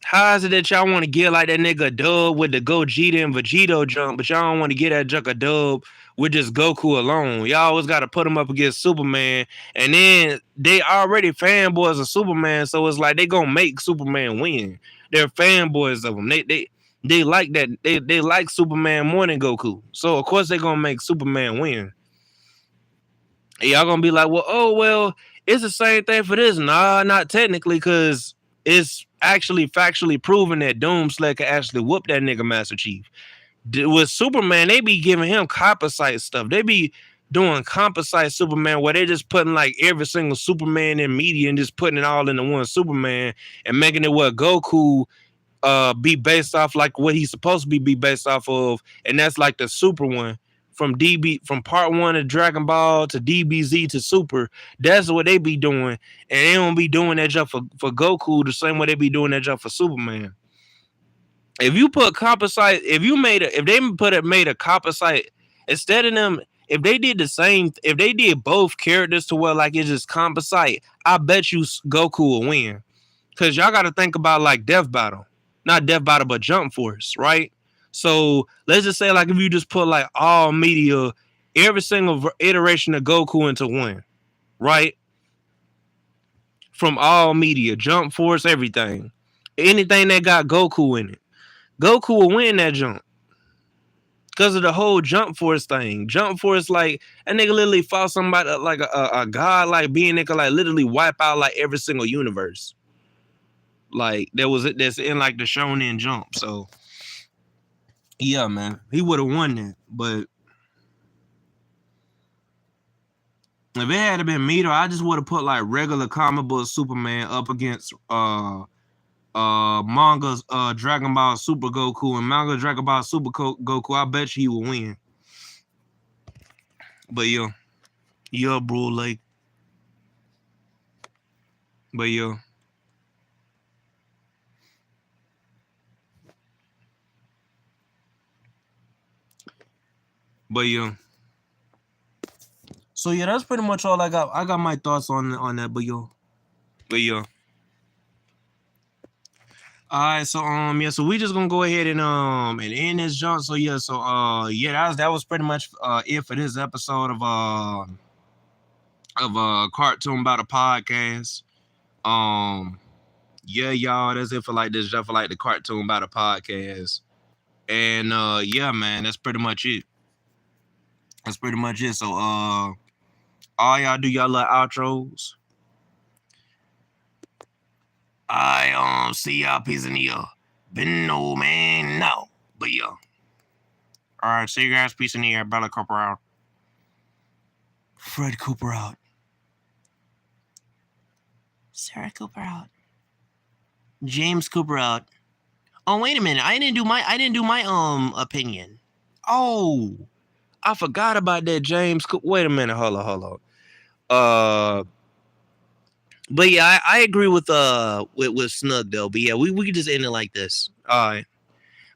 [SPEAKER 1] how is it that y'all want to get like that nigga a dub with the Gogeta and Vegito jump, but y'all don't want to get that junk a dub with just Goku alone? Y'all always got to put him up against Superman, and then they already fanboys of Superman, so it's like they gonna make Superman win. They're fanboys of him. They like that. They like Superman more than Goku, so of course they gonna make Superman win. And y'all gonna be like, well, it's the same thing for this. Nah, not technically, because it's actually factually proven that Doomslayer can actually whoop that nigga Master Chief. With Superman, they be giving him composite stuff. They be doing composite Superman where they just putting like every single Superman in media and just putting it all into one Superman and making it where Goku be based off like what he's supposed to be based off of, and that's like the Super one. From part 1 of Dragon Ball to DBZ to Super, that's what they be doing, and they don't be doing that job for Goku the same way they be doing that job for Superman. If you put composite, if they made a composite instead of them, if they did the same, if they did both characters to where like it's just composite, I bet you Goku will win. Cause y'all got to think about like Death Battle, not Death Battle, but Jump Force, right? So let's just say like if you just put like all media, every single iteration of Goku into one, right? From all media, Jump Force, everything, anything that got Goku in it, Goku will win that jump because of the whole Jump Force thing. Jump Force, like that nigga literally fought somebody like a god, like being that could like literally wipe out like every single universe. Like that's in like the Shonen Jump, so. Yeah, man, he would have won that, but if it had been me, though, I just would have put like regular comic book Superman up against manga's Dragon Ball Super Goku and manga Dragon Ball Super Goku. I bet you he will win. But yeah, bro, like, but yeah. But yeah. So yeah, that's pretty much all I got. I got my thoughts on that, but yeah. Alright, so yeah, so we just gonna go ahead and end this jump. So yeah, that was pretty much it for this episode of Cartoon Battle Podcast. Yeah, y'all, that's it for like this jump for like the Cartoon Battle Podcast. And yeah, man, that's pretty much it. So all y'all do y'all little outros. I see y'all peace in the been no man no. But yeah. Alright, see you guys, peace in the air. Bella Cooper out. Fred Cooper out.
[SPEAKER 2] Sarah Cooper out.
[SPEAKER 1] James Cooper out. Oh, wait a minute. I didn't do my opinion. Oh, I forgot about that, James. Wait a minute. Hold on. But yeah, I agree with Snug though. But yeah, we could just end it like this. All right.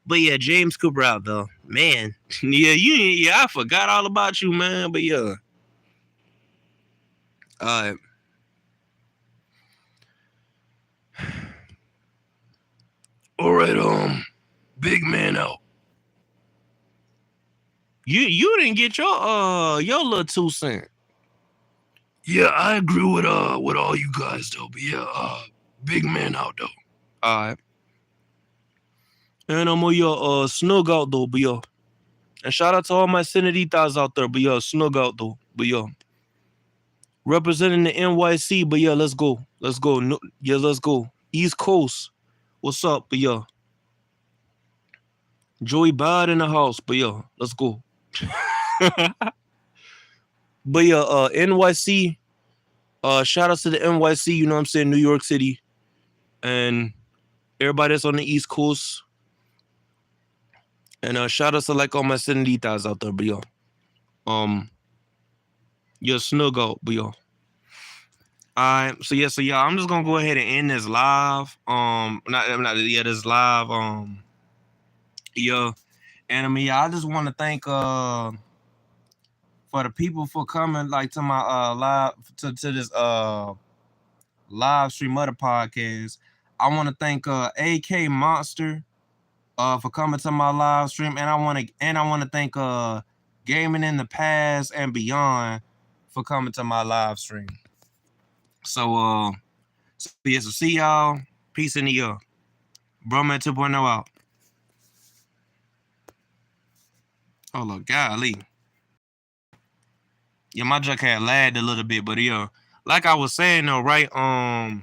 [SPEAKER 1] But yeah, James Cooper out though. Man. I forgot all about you, man. But yeah. All right. All right, big man out. You didn't get your little 2 cents. Yeah, I agree with all you guys though. But yeah, big man out though. All right. And I'm snug out though, but yeah. And shout out to all my senoritas out there, but yeah, snug out though, but yeah. Representing the NYC, but yeah, let's go. Let's go. No, yeah, let's go. East Coast. What's up, but yeah. Joey Bad in the house, but yeah, let's go. But yeah, NYC. Shout out to the NYC, you know what I'm saying, New York City. And everybody that's on the East Coast. And shout out to like all my senoritas out there, but yeah. Yeah, snug out, but yeah. Alright, so yeah, I'm just gonna go ahead and end this live. This live. Yeah. And I mean, yeah, I just want to thank for the people for coming like to my live to this live stream of the podcast. I want to thank AK Monster for coming to my live stream, and I want to thank Gaming in the Past and Beyond for coming to my live stream. So see y'all. Peace in the air. Broman 2.0 out. Hold up, golly. Yeah, my junk had lagged a little bit, but yeah, like I was saying though, right? I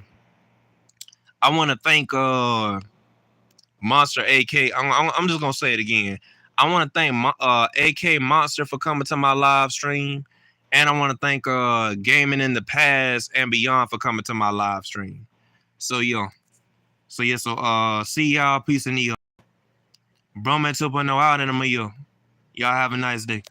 [SPEAKER 1] want to thank Monster AK. I'm just gonna say it again. I want to thank AK Monster for coming to my live stream, and I want to thank Gaming in the Past and Beyond for coming to my live stream. So see y'all. Peace in the Broman 2.0 out in a year. Y'all have a nice day.